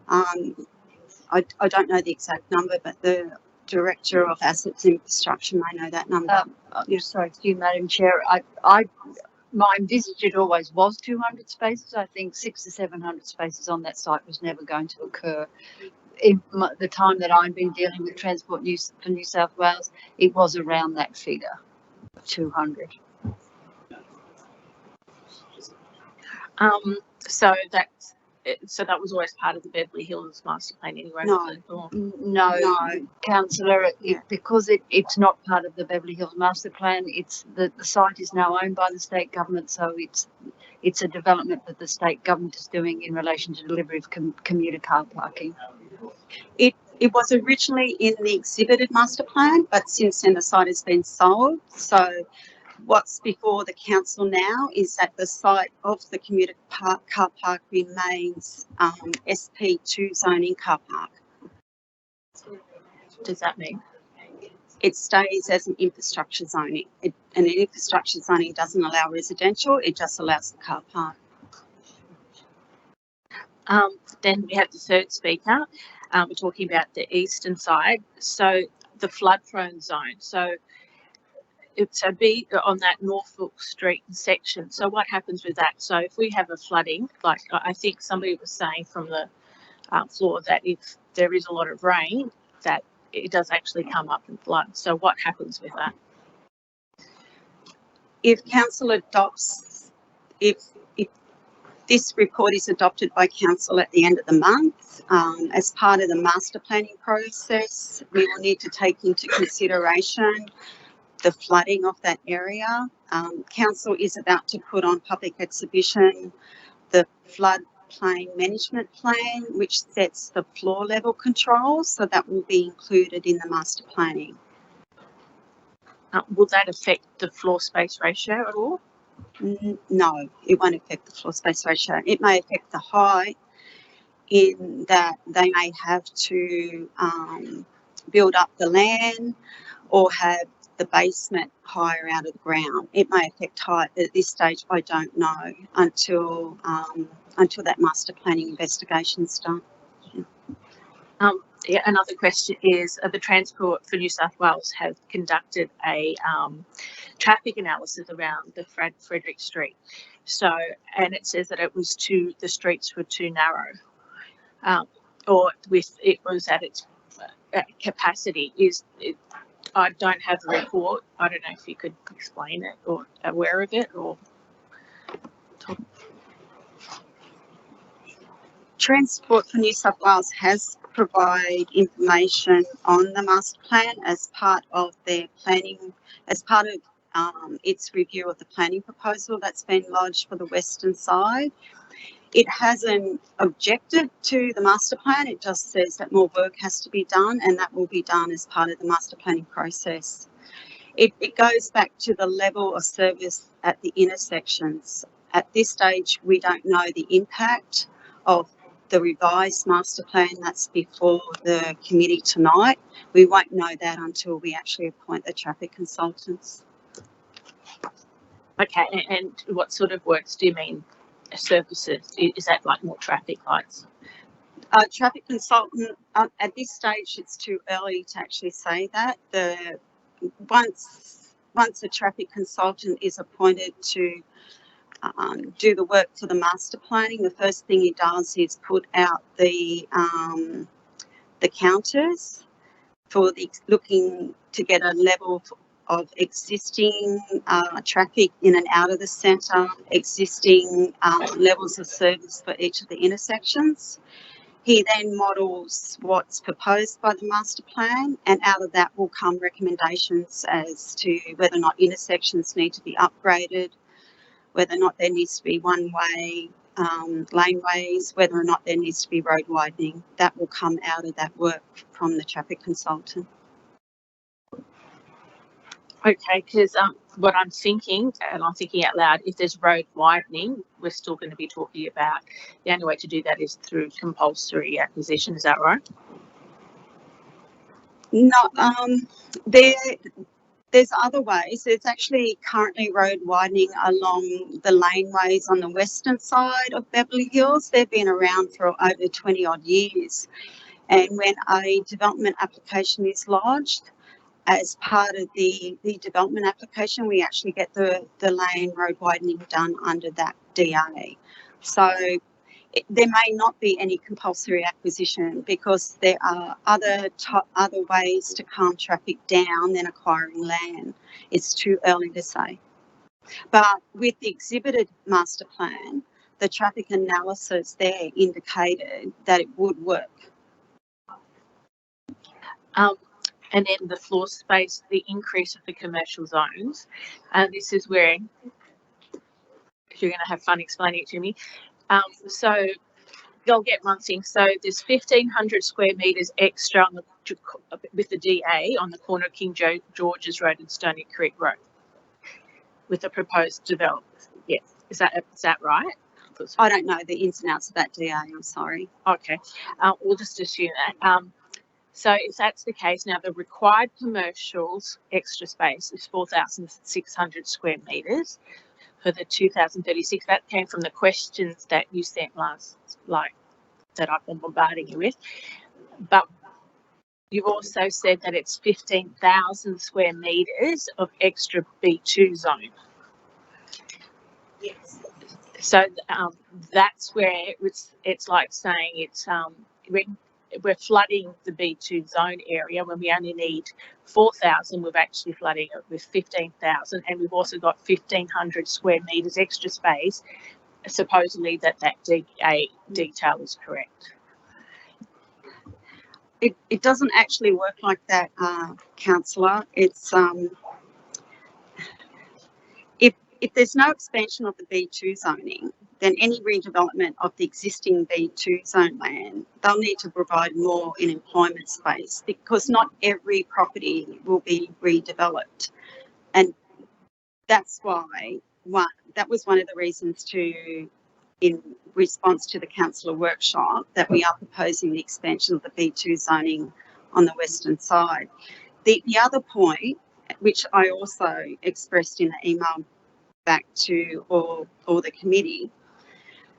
I don't know the exact number, but the Director of Assets Infrastructure may know that number. Sorry, excuse me, Madam Chair. My envisaged always was 200 spaces. I think 600 to 700 spaces on that site was never going to occur. In the time that I've been dealing with Transport for New South Wales, it was around that figure, 200. So that was always part of the Beverly Hills master plan anyway? No, Councillor, because it's not part of the Beverly Hills master plan. It's the site is now owned by the state government, so it's a development that the state government is doing in relation to delivery of commuter car parking. It was originally in the exhibited master plan, but since then the site has been sold. So what's before the council now is that the site of the commuter car park remains SP2 zoning car park. Does that mean? It stays as an infrastructure zoning. And an infrastructure zoning doesn't allow residential, it just allows the car park. Then we have the third speaker. We're talking about the eastern side. So the flood prone zone. So it's a be on that Norfolk Street section. So what happens with that? So if we have a flooding, like I think somebody was saying from the floor, that if there is a lot of rain, that it does actually come up and flood. So what happens with that? If council adopts, if this report is adopted by council at the end of the month, as part of the master planning process, we will need to take into consideration the flooding of that area. Council is about to put on public exhibition the floodplain management plan, which sets the floor level controls, so that will be included in the master planning. Will that affect the floor space ratio at all? No, it won't affect the floor space ratio. It may affect the height in that they may have to build up the land or have the basement higher out of the ground. It may affect height. At this stage, I don't know until that master planning investigation's done. Yeah, another question is the Transport for New South Wales have conducted a traffic analysis around the Frederick Street. So, and it says that the streets were too narrow, or it was at its capacity. I don't have the report. I don't know if you could explain it or aware of it or talk. Transport for New South Wales has provided information on the master plan as part of their planning, as part of its review of the planning proposal that's been lodged for the western side. It hasn't objected to the master plan. It just says that more work has to be done, and that will be done as part of the master planning process. It goes back to the level of service at the intersections. At this stage, we don't know the impact of the revised master plan that's before the committee tonight. We won't know that until we actually appoint the traffic consultants. Okay, and what sort of works do you mean? Services? Is that like more traffic lights? Traffic consultant, at this stage it's too early to actually say that. Once a traffic consultant is appointed to do the work for the master planning, the first thing he does is put out the counters for looking to get a level of existing traffic in and out of the centre, existing levels of service for each of the intersections. He then models what's proposed by the master plan, and out of that will come recommendations as to whether or not intersections need to be upgraded, whether or not there needs to be one-way laneways, whether or not there needs to be road widening. That will come out of that work from the traffic consultant. Okay, because what I'm thinking, and I'm thinking out loud, if there's road widening, we're still going to be talking about the only way to do that is through compulsory acquisition. Is that right? No, there's other ways. There's actually currently road widening along the laneways on the western side of Beverly Hills. They've been around for over 20 odd years. And when a development application is lodged, as part of the development application, we actually get the lane road widening done under that DA. So there may not be any compulsory acquisition because there are other ways to calm traffic down than acquiring land. It's too early to say. But with the exhibited master plan, the traffic analysis there indicated that it would work. And then the floor space, the increase of the commercial zones. This is where you're going to have fun explaining it to me. So I'll get one thing. So there's 1,500 square metres extra on the, with the DA on the corner of King George's Road and Stony Creek Road with the proposed development. Yes, is that right? I don't know the ins and outs of that DA, I'm sorry. Okay, we'll just assume that. So if that's the case, now the required commercials extra space is 4,600 square metres for the 2036. That came from the questions that you sent last, that I've been bombarding you with. But you've also said that it's 15,000 square metres of extra B2 zone. Yes. So that's where it's like saying it's we're flooding the B2 zone area when we only need 4,000. We're actually flooding it with 15,000, and we've also got 1,500 square metres extra space. Supposedly that DA detail is correct. It doesn't actually work like that, councillor. It's if there's no expansion of the B2 zoning, then any redevelopment of the existing B2 zone land, they'll need to provide more in employment space, because not every property will be redeveloped. And that's why that was one of the reasons in response to the councillor workshop, that we are proposing the expansion of the B2 zoning on the western side. The other point, which I also expressed in the email back to all the committee,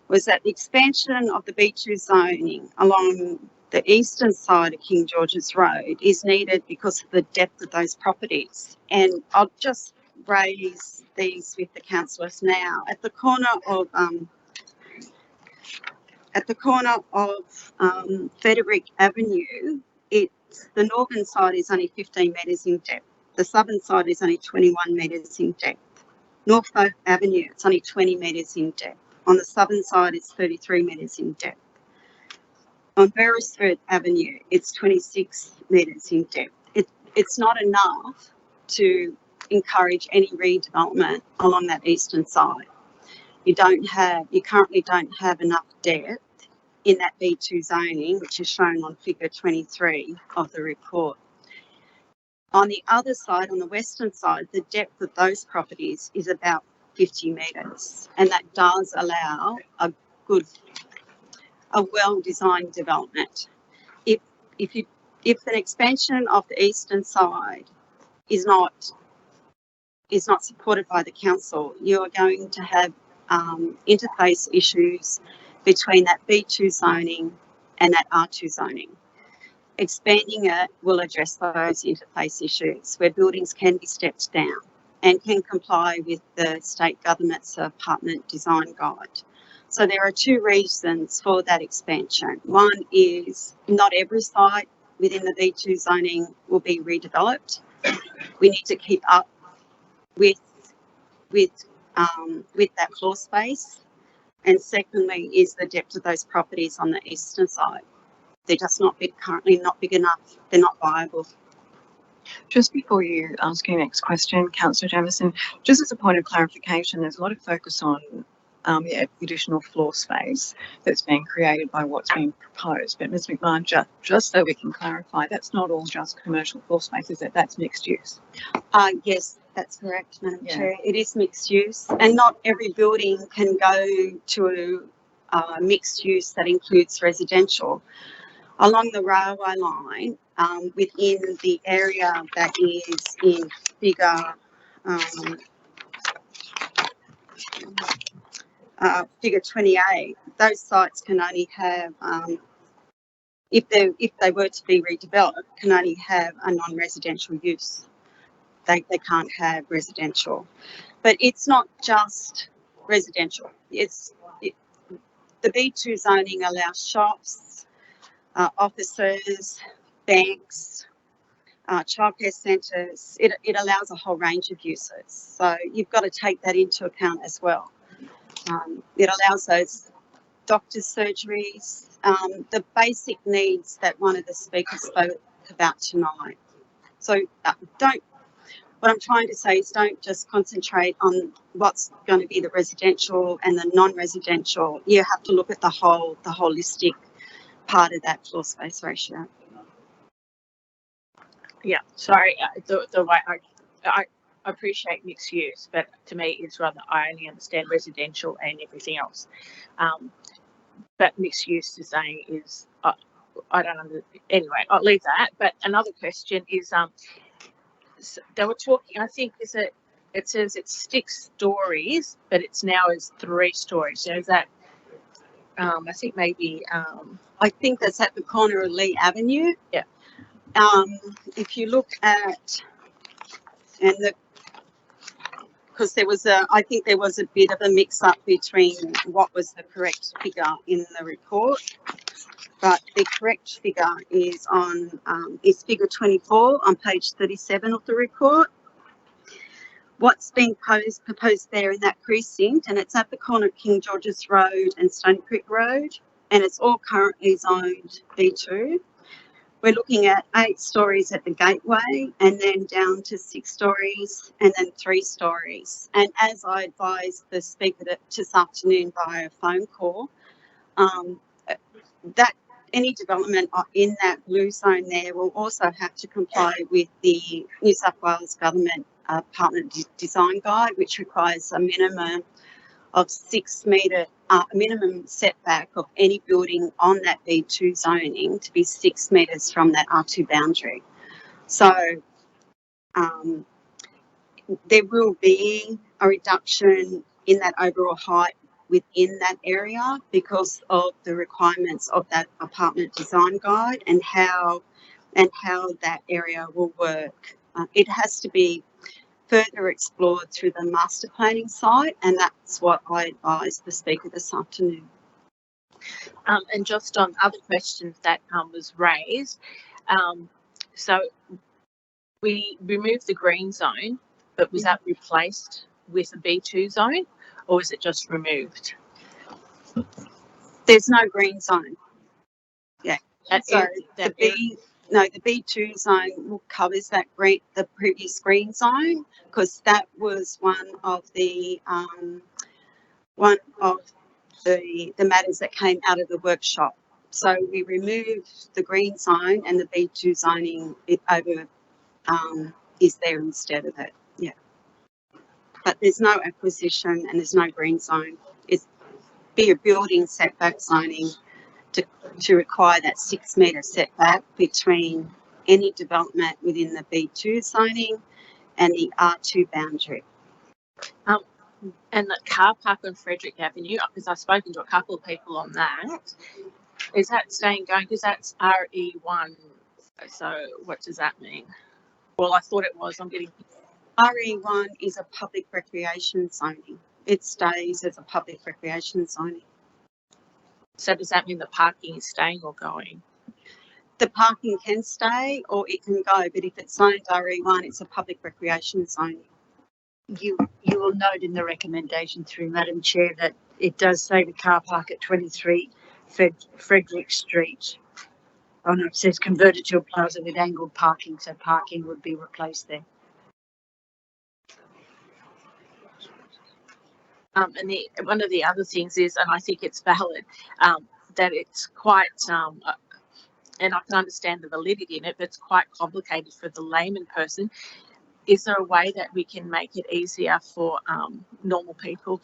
was that the expansion of the B2 zoning along the eastern side of King George's Road is needed because of the depth of those properties. And I'll just raise these with the councillors now. At the corner of Frederick Avenue, the northern side is only 15 metres in depth. The southern side is only 21 metres in depth. Norfolk Avenue, it's only 20 metres in depth. On the southern side, it's 33 metres in depth. On Beresford Avenue, it's 26 metres in depth. It's not enough to encourage any redevelopment along that eastern side. You currently don't have enough depth in that B2 zoning, which is shown on figure 23 of the report. On the other side, on the western side, the depth of those properties is about 50 metres, and that does allow a well-designed development. If an expansion of the eastern side is not supported by the council, you are going to have interface issues between that B2 zoning and that R2 zoning. Expanding it will address those interface issues where buildings can be stepped down and can comply with the state government's apartment design guide. So there are two reasons for that expansion. One is not every site within the B2 zoning will be redeveloped. We need to keep up with that floor space. And secondly is the depth of those properties on the eastern side. They're just currently not big enough. They're not viable. Just before you ask your next question, Councillor Jamieson, just as a point of clarification, there's a lot of focus on the additional floor space that's being created by what's being proposed. But Ms McMahon, just so we can clarify, that's not all just commercial floor space, is it? That's mixed use. Yes, that's correct, Madam Chair. It is mixed use, and not every building can go to a mixed use that includes residential. Along the railway line, within the area that is in figure 28, those sites can only have, if they were to be redeveloped, can only have a non-residential use. They can't have residential. But it's not just residential. The B2 zoning allows shops, offices, banks, childcare centres. It allows a whole range of uses. So you've got to take that into account as well. It allows those doctors' surgeries, the basic needs that one of the speakers spoke about tonight. So what I'm trying to say is don't just concentrate on what's going to be the residential and the non-residential. You have to look at the holistic part of that floor space ratio. Yeah, sorry, the way I appreciate mixed use, but to me it's rather, I only understand residential and everything else. But mixed use is saying is, I don't understand. Anyway, I'll leave that. But another question is, they were talking, I think it says it's 6 stories, but it's now is 3 stories. So is that, I think maybe, I think that's at the corner of Lee Avenue. Yeah. If you look at, because I think there was a bit of a mix-up between what was the correct figure in the report, but the correct figure is is figure 24 on page 37 of the report. What's being proposed there in that precinct, and it's at the corner of King George's Road and Stony Creek Road, and it's all currently zoned B2. We're looking at 8 stories at the gateway and then down to 6 stories and then 3 stories. And as I advised the speaker this afternoon via phone call, that any development in that blue zone there will also have to comply with the New South Wales Government Apartment Design Guide, which requires a minimum of 6 metre minimum setback of any building on that B2 zoning to be 6 metres from that R2 boundary. So there will be a reduction in that overall height within that area because of the requirements of that apartment design guide and how that area will work. It has to be further explored through the master planning site, and that's what I advised the speaker this afternoon. And just on other questions that was raised, so we removed the green zone, but was that replaced with a B2 zone, or was it just removed? There's no green zone. Yeah. So the B2 zone covers that the previous green zone, because that was one of the matters that came out of the workshop. So we removed the green zone and the B2 zoning is there instead of it. Yeah. But there's no acquisition and there's no green zone. It's be a building setback zoning to require that 6 metre setback between any development within the B2 zoning and the R2 boundary. And the car park on Frederick Avenue, because I've spoken to a couple of people on that, is that staying going? Because that's RE1. So what does that mean? Well, I thought it was. I'm getting. RE1 is a public recreation zoning. It stays as a public recreation zoning. So does that mean the parking is staying or going? The parking can stay or it can go, but if it's zoned RE1, it's a public recreation zoning. You will note in the recommendation through Madam Chair that it does say the car park at 23 Frederick Street. Oh no, it says converted to a plaza with angled parking, so parking would be replaced there. And one of the other things is, and I think it's valid, that it's quite, and I can understand the validity in it, but it's quite complicated for the layman person. Is there a way that we can make it easier for normal people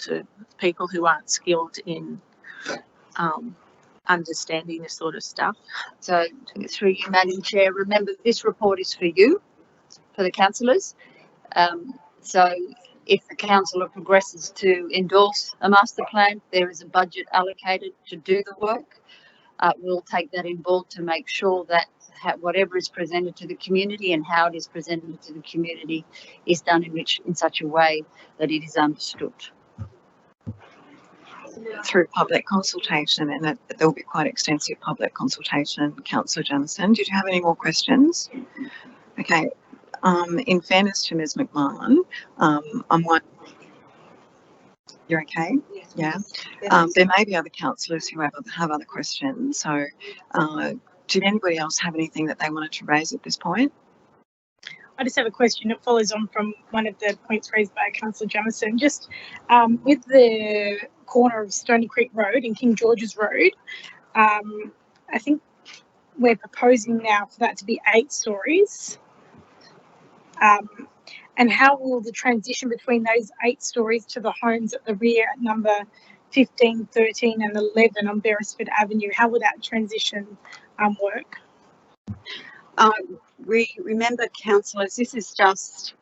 who aren't skilled in understanding this sort of stuff? So through you, Madam Chair, remember this report is for you, for the councillors. So if the councillor progresses to endorse a master plan, there is a budget allocated to do the work. We'll take that in board to make sure that whatever is presented to the community and how it is presented to the community is done in such a way that it is understood. Through public consultation, and that there will be quite extensive public consultation. Councillor Johnson, did you have any more questions? Okay. In fairness to Ms. McMahon, you're okay? Yeah. There may be other councillors who have other questions. So, did anybody else have anything that they wanted to raise at this point? I just have a question that follows on from one of the points raised by Councillor Jamieson. Just with the corner of Stony Creek Road and King George's Road, I think we're proposing now for that to be 8 stories. And how will the transition between those 8 stories to the homes at the rear at number 15, 13 and 11 on Beresford Avenue, how will that transition work? Remember, councillors, this is just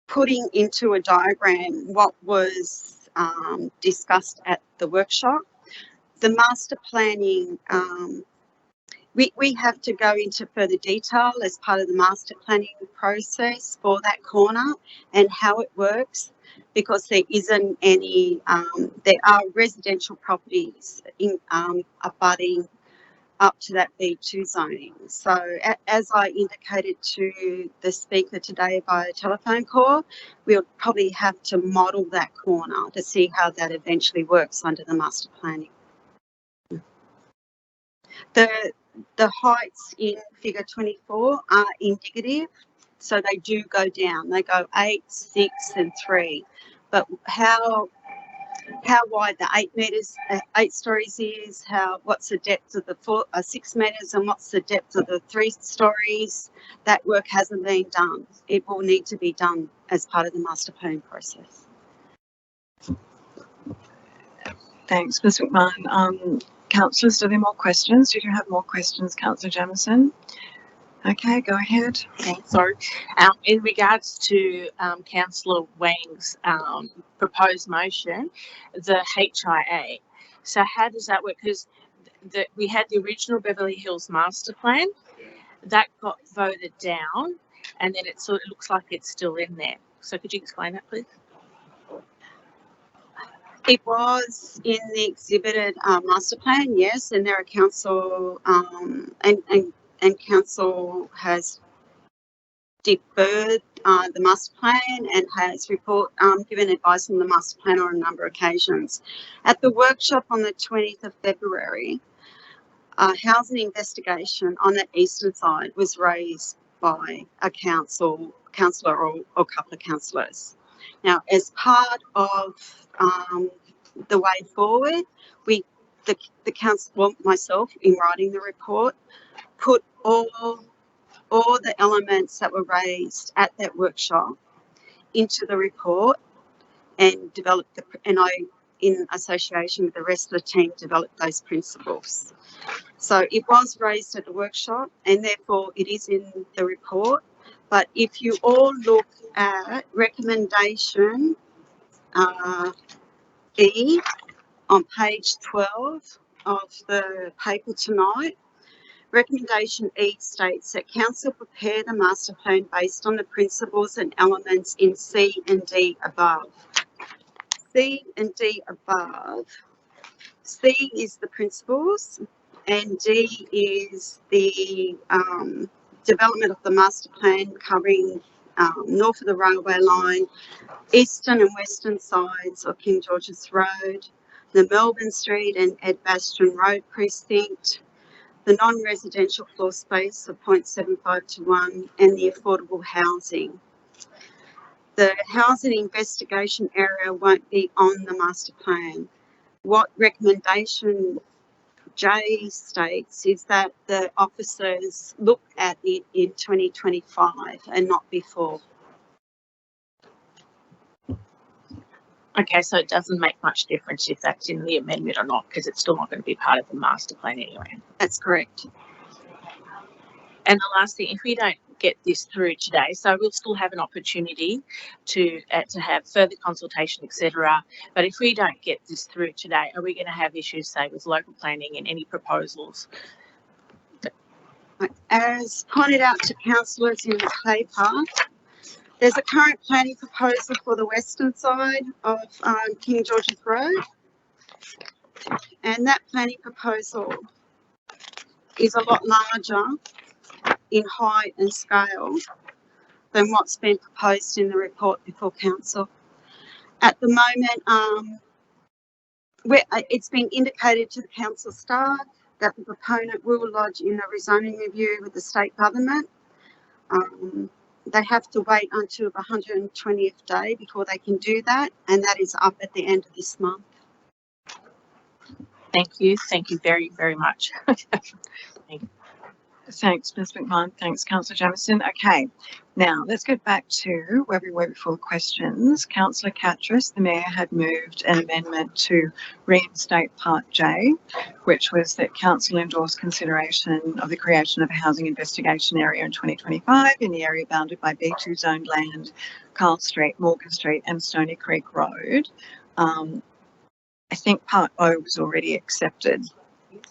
putting into a diagram what was discussed at the workshop. The master planning, we have to go into further detail as part of the master planning process for that corner and how it works, because there isn't any, there are residential properties in abutting up to that B2 zoning. So as I indicated to the speaker today via telephone call, we'll probably have to model that corner to see how that eventually works under the master planning. The heights in figure 24 are indicative, so they do go down. They go 8, 6 and 3. But how wide the 8 metres, 8 stories is, what's the depth of the 6 metres and what's the depth of the 3 stories, that work hasn't been done. It will need to be done as part of the master planning process. Thanks, Ms McMahon. Councillors, do there more questions? Did you have more questions, Councillor Jamieson? Okay, go ahead. Thanks. So, in regards to Councillor Wang's proposed motion, the HIA, so how does that work? Because we had the original Beverly Hills master plan, that got voted down, and then it sort of looks like it's still in there. So could you explain that, please? It was in the exhibited master plan, yes, and there are council and council has deferred the master plan and has given advice on the master plan on a number of occasions. At the workshop on the 20th of February, a housing investigation on the eastern side was raised by a councillor or a couple of councillors. Now, as part of the way forward, the council, well, myself, in writing the report, put all the elements that were raised at that workshop into the report and developed I, in association with the rest of the team, developed those principles. So it was raised at the workshop and therefore it is in the report. But if you all look at recommendation E on page 12 of the paper tonight, recommendation E states that council prepare the master plan based on the principles and elements in C and D above. C and D above. C is the principles and D is the development of the master plan covering north of the railway line, eastern and western sides of King George's Road, the Melbourne Street and Edgbaston Road precinct, the non-residential floor space of 0.75 to 1 and the affordable housing. The housing investigation area won't be on the master plan. What recommendation J states is that the officers look at it in 2025 and not before. Okay, so it doesn't make much difference if that's in the amendment or not, because it's still not going to be part of the master plan anyway. That's correct. And the last thing, if we don't get this through today, so we'll still have an opportunity to have further consultation, etc. But if we don't get this through today, are we going to have issues, say, with local planning and any proposals? As pointed out to councillors in the paper, there's a current planning proposal for the western side of King George's Road, and that planning proposal is a lot larger in height and scale than what's been proposed in the report before council. At the moment, it's been indicated to the council staff that the proponent will lodge in a rezoning review with the state government. they have to wait until the 120th day before they can do that, and that is up at the end of this month. Thank you very, very much. Thanks, Ms McMahon. Thanks, Councillor Jamieson. Okay, now let's get back to where we were before questions. Councillor Catras, the Mayor, had moved an amendment to reinstate Part J, which was that Council endorsed consideration of the creation of a housing investigation area in 2025 in the area bounded by B2 zoned land, Carl Street, Morgan Street and Stony Creek Road. I think Part O was already accepted,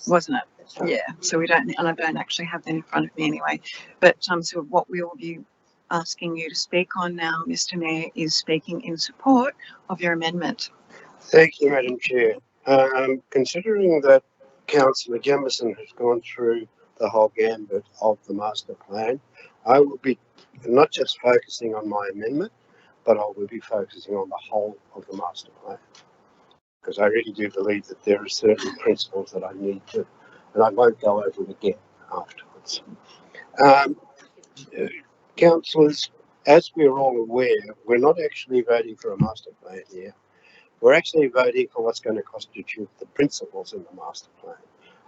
wasn't it? Yeah, so we don't, and I don't actually have that in front of me anyway. But so what we will be asking you to speak on now, Mr. Mayor, is speaking in support of your amendment. Thank you, Madam Chair. Considering that Councillor Jamieson has gone through the whole gambit of the master plan, I will be not just focusing on my amendment, but I will be focusing on the whole of the master plan, because I really do believe that there are certain principles that I need to, and I won't go over it again afterwards. Councillors, as we're all aware, we're not actually voting for a master plan here. We're actually voting for what's going to constitute the principles in the master plan.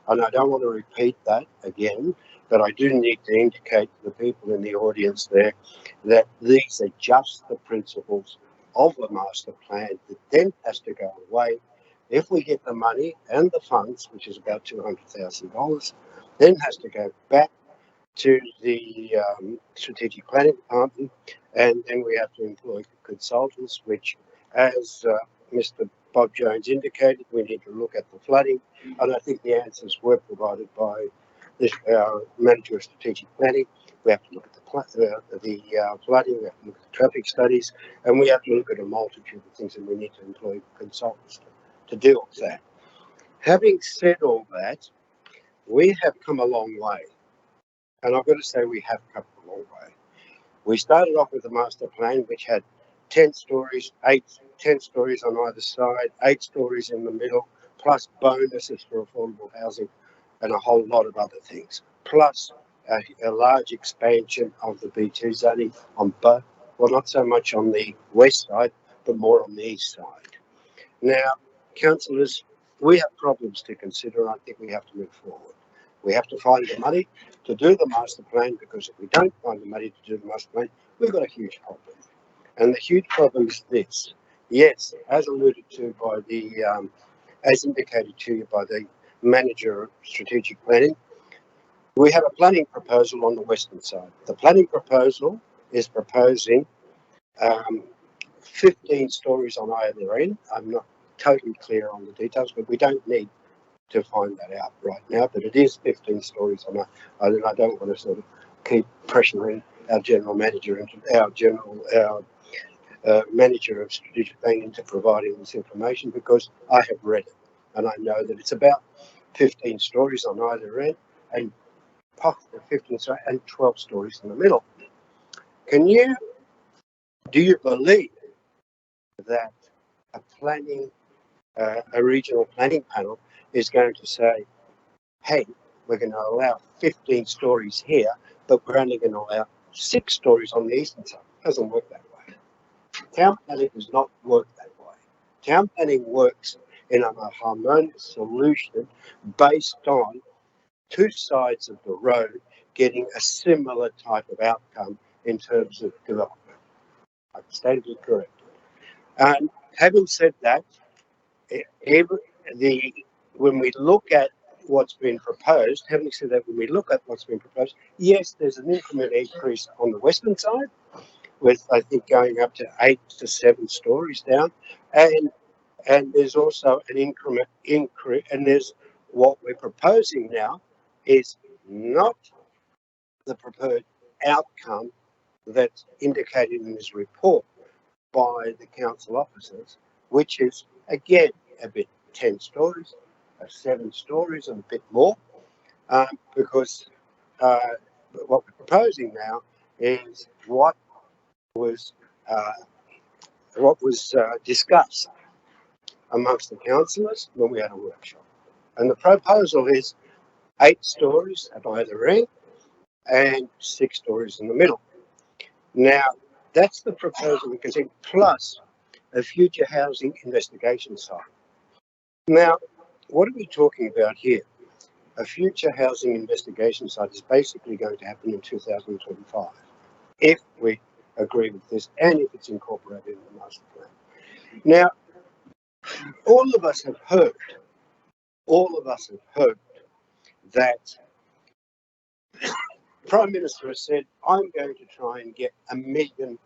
And I don't want to repeat that again, but I do need to indicate to the people in the audience there that these are just the principles of the master plan that then has to go away. If we get the money and the funds, which is about $200,000, then has to go back to the strategic planning department, and then we have to employ consultants, which, as Mr. Bob Jones indicated, we need to look at the flooding, and I think the answers were provided by our manager of strategic planning. We have to look at the flooding, we have to look at the traffic studies, and we have to look at a multitude of things, and we need to employ consultants to deal with that. Having said all that, we have come a long way. And I've got to say we have come a long way. We started off with the master plan, which had 10 stories, 10 stories on either side, 8 stories in the middle, plus bonuses for affordable housing and a whole lot of other things, plus a large expansion of the B2 zoning on both, well, not so much on the west side, but more on the east side. Now, councillors, we have problems to consider, and I think we have to move forward. We have to find the money to do the master plan, because if we don't find the money to do the master plan, we've got a huge problem. And the huge problem is this. Yes, as alluded to by the, as indicated to you by the manager of strategic planning, we have a planning proposal on the western side. The planning proposal is proposing 15 stories on either end. I'm not totally clear on the details, but we don't need to find that out right now, but it is 15 stories on and I don't want to sort of keep pressuring our general manager and our manager of strategic planning into providing this information, because I have read it and I know that it's about 15 stories on either end and 15 and 12 stories in the middle. Do you believe that a regional planning panel is going to say, hey, we're going to allow 15 stories here, but we're only going to allow 6 stories on the eastern side? It doesn't work that way. Town planning does not work that way. Town planning works in a harmonious solution based on 2 sides of the road getting a similar type of outcome in terms of development. I stand to be corrected. Having said that, when we look at what's been proposed, yes, there's an increment increase on the western side, with I think going up to 8 to 7 stories down, and there's also an increment increase, and there's what we're proposing now is not the preferred outcome that's indicated in this report by the council officers, which is again a bit 10 stories, 7 stories and a bit more, because what we're proposing now is what was discussed amongst the councillors when we had a workshop. And the proposal is 8 stories at either end and 6 stories in the middle. Now, that's the proposal we can see, plus a future housing investigation site. Now, what are we talking about here? A future housing investigation site is basically going to happen in 2025, if we agree with this and if it's incorporated in the master plan. Now, all of us have heard that Prime Minister has said, I'm going to try and get a million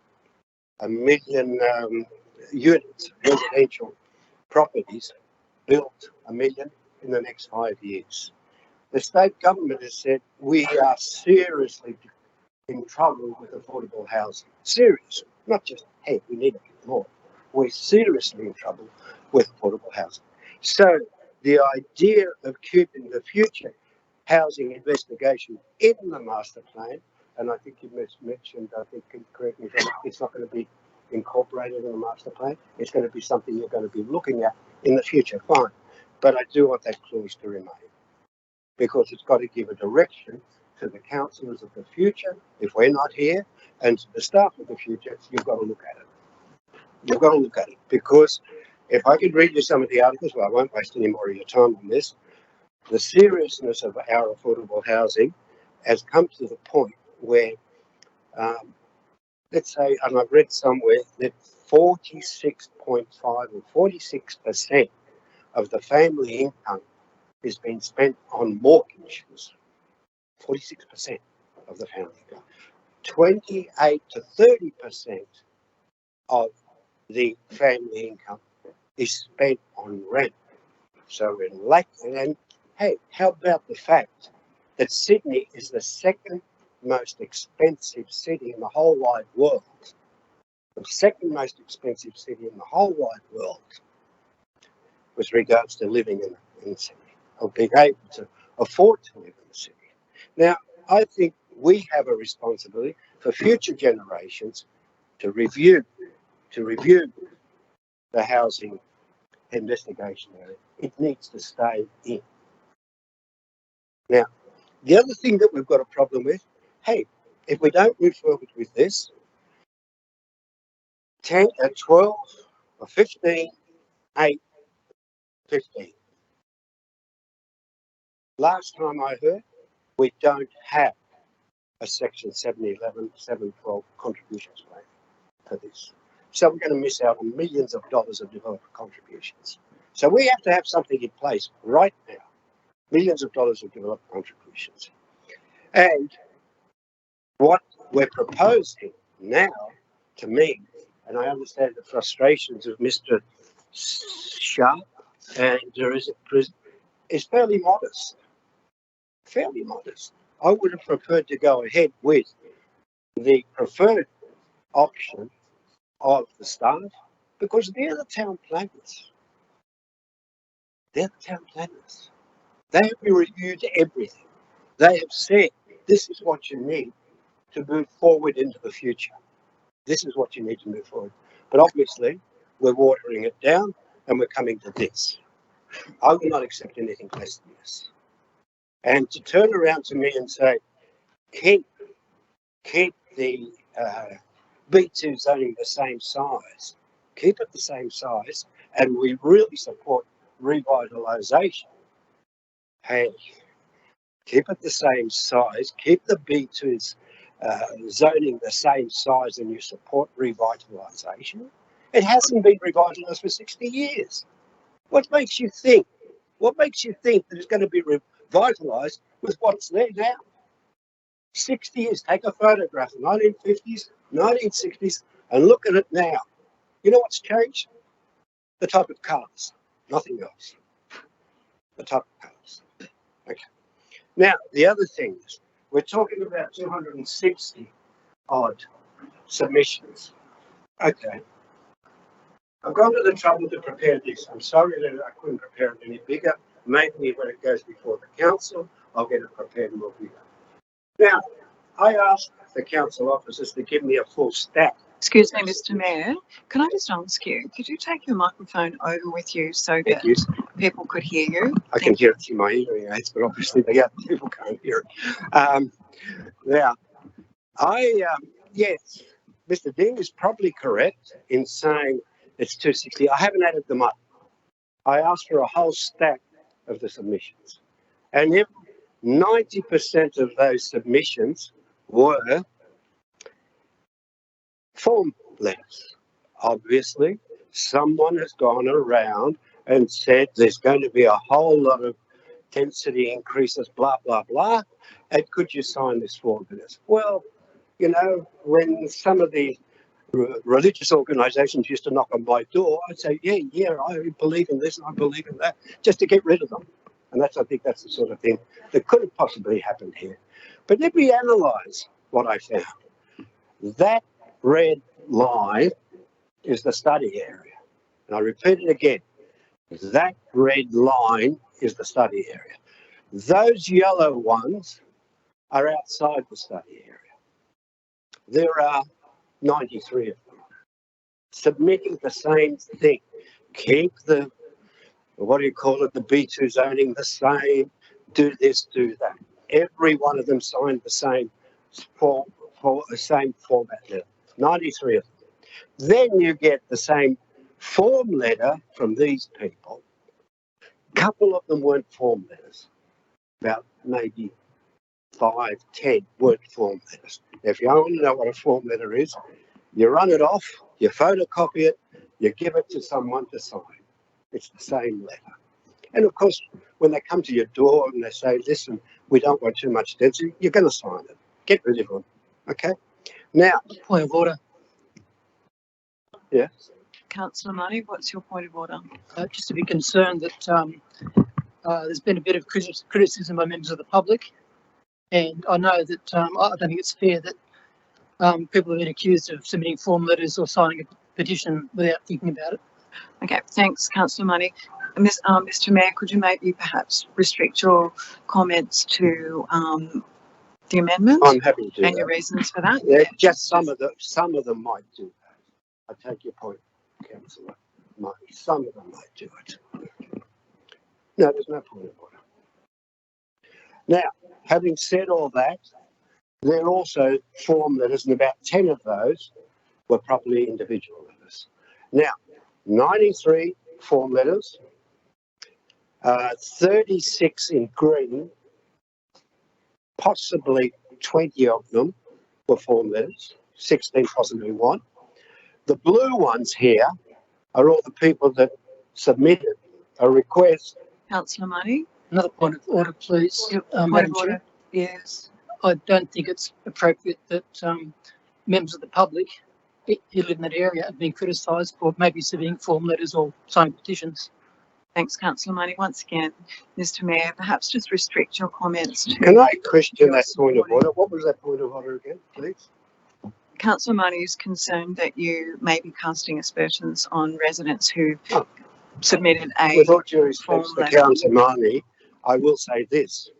units, residential properties built, 1 million in the next 5 years. The state government has said, we are seriously in trouble with affordable housing. Serious, not just, hey, we need a bit more. We're seriously in trouble with affordable housing. So the idea of keeping the future housing investigation in the master plan, and I think you mentioned, I think, correct me if I'm wrong, it's not going to be incorporated in the master plan. It's going to be something you're going to be looking at in the future, fine. But I do want that clause to remain, because it's got to give a direction to the councillors of the future, if we're not here, and to the staff of the future. You've got to look at it. You've got to look at it, because if I could read you some of the articles, well, I won't waste any more of your time on this. The seriousness of our affordable housing has come to the point where, let's say, and I've read somewhere that 46.5 or 46% of the family income is being spent on mortgages. 46% of the family income. 28 to 30% of the family income is spent on rent. So we're in lack. And hey, how about the fact that Sydney is the second most expensive city in the whole wide world? The second most expensive city in the whole wide world with regards to living in Sydney, or being able to afford to live in the city. Now, I think we have a responsibility for future generations to review the housing investigation area. It needs to stay in. Now, the other thing that we've got a problem with, hey, if we don't move forward with this, 10, 12 or 15, 8, 15. Last time I heard, we don't have a Section 711, 712 contributions plan for this. So we're going to miss out on millions of dollars of developer contributions. So we have to have something in place right now. Millions of dollars of developer contributions. And what we're proposing now, to me, and I understand the frustrations of Mr. Sharp, and there is fairly modest. Fairly modest. I would have preferred to go ahead with the preferred option of the staff, because they're the town planners. They're the town planners. They have reviewed everything. They have said, this is what you need to move forward into the future. This is what you need to move forward. But obviously, we're watering it down and we're coming to this. I will not accept anything less than this. And to turn around to me and say, keep the B2 zoning the same size, keep it the same size, and we really support revitalisation. Hey, keep it the same size, keep the B2's zoning the same size, and you support revitalisation. It hasn't been revitalised for 60 years. What makes you think? What makes you think that it's going to be revitalised with what's there now? 60 years. Take a photograph of 1950s, 1960s, and look at it now. You know what's changed? The type of cars. Nothing else. The type of cars. Okay. Now, the other thing is, we're talking about 260 odd submissions. Okay. I've gone to the trouble to prepare this. I'm sorry that I couldn't prepare it any bigger. Maybe when it goes before the council, I'll get it prepared more bigger. Now, I asked the council officers to give me a full stack. Excuse me, Mr. Mayor, can I just ask you, could you take your microphone over with you so that people could hear you? I can hear it through my hearing aids, but obviously the other people can't hear it. Now, yes, Mr. Dean is probably correct in saying it's 260. I haven't added them up. I asked for a whole stack of the submissions. And if 90% of those submissions were form letters, obviously someone has gone around and said there's going to be a whole lot of density increases, blah, blah, blah. And could you sign this form letters? Well, you know, when some of the religious organisations used to knock on my door, I'd say, yeah, I believe in this and I believe in that, just to get rid of them. And I think that's the sort of thing that could have possibly happened here. But let me analyse what I found. That red line is the study area. And I repeat it again. That red line is the study area. Those yellow ones are outside the study area. There are 93 of them submitting the same thing. Keep the, what do you call it, the B2 zoning the same, do this, do that. Every one of them signed the same same format letter, 93 of them. Then you get the same form letter from these people. A couple of them weren't form letters, about maybe 5, 10 weren't form letters. If you want to know what a form letter is, you run it off, you photocopy it, you give it to someone to sign. It's the same letter. And of course, when they come to your door and they say, listen, we don't want too much density, you're going to sign it. Get rid of them. Okay? Now, Point of order. Yeah. Councillor Money, what's your point of order? Just to be concerned that there's been a bit of criticism by members of the public, and I know that I don't think it's fair that people have been accused of submitting form letters or signing a petition without thinking about it. Okay, thanks, Councillor Money. Mr. Mayor, could you maybe perhaps restrict your comments to the amendment? I'm happy to do and that. your reasons for that? Yeah, just some of them might do that. I take your point, Councillor. Some of them might do it. No, there's no point of order. Now, having said all that, there are also form letters, and about 10 of those were properly individual letters. Now, 93 form letters, 36 in green, possibly 20 of them were form letters, 16 possibly one. The blue ones here are all the people that submitted a request. Councillor Money? Another point of order, please. Point Madam of order, Chair. yes. I don't think it's appropriate that members of the public who live in that area are being criticised for maybe submitting form letters or signing petitions. Thanks, Councillor Money. Once again, Mr. Mayor, perhaps just restrict your comments to... Can I question that point of order? What was that point of order again, please? Councillor Money is concerned that you may be casting aspersions on residents who submitted a With all due respect form to letter. Councillor Marnie, I will say this.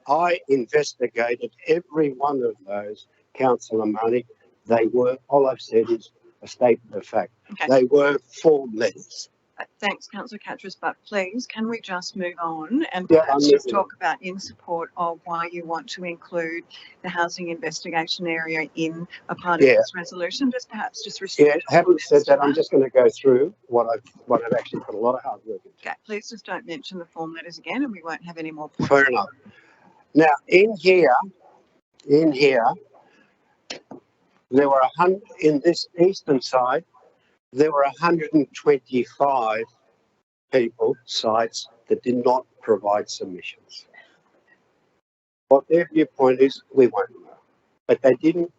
I investigated every one of those, Councillor Marnie. They were, all I've said is a statement of fact. Okay. They were form letters. Thanks, Councillor Catras, but please, can we just move on and Yeah, perhaps I'm just moving talk about in support of why you want to include the housing investigation area in a part of Yeah. this resolution? Just perhaps just Yeah, restrict. your having said comments to that, I'm just going to go through what I've actually put a lot of hard work into. Okay, please just don't mention the form letters again and we won't have any more points. Fair enough. Now, in here, there were in this eastern side, there were 125 people, sites, that did not provide submissions. What their viewpoint is, we won't know. But they didn't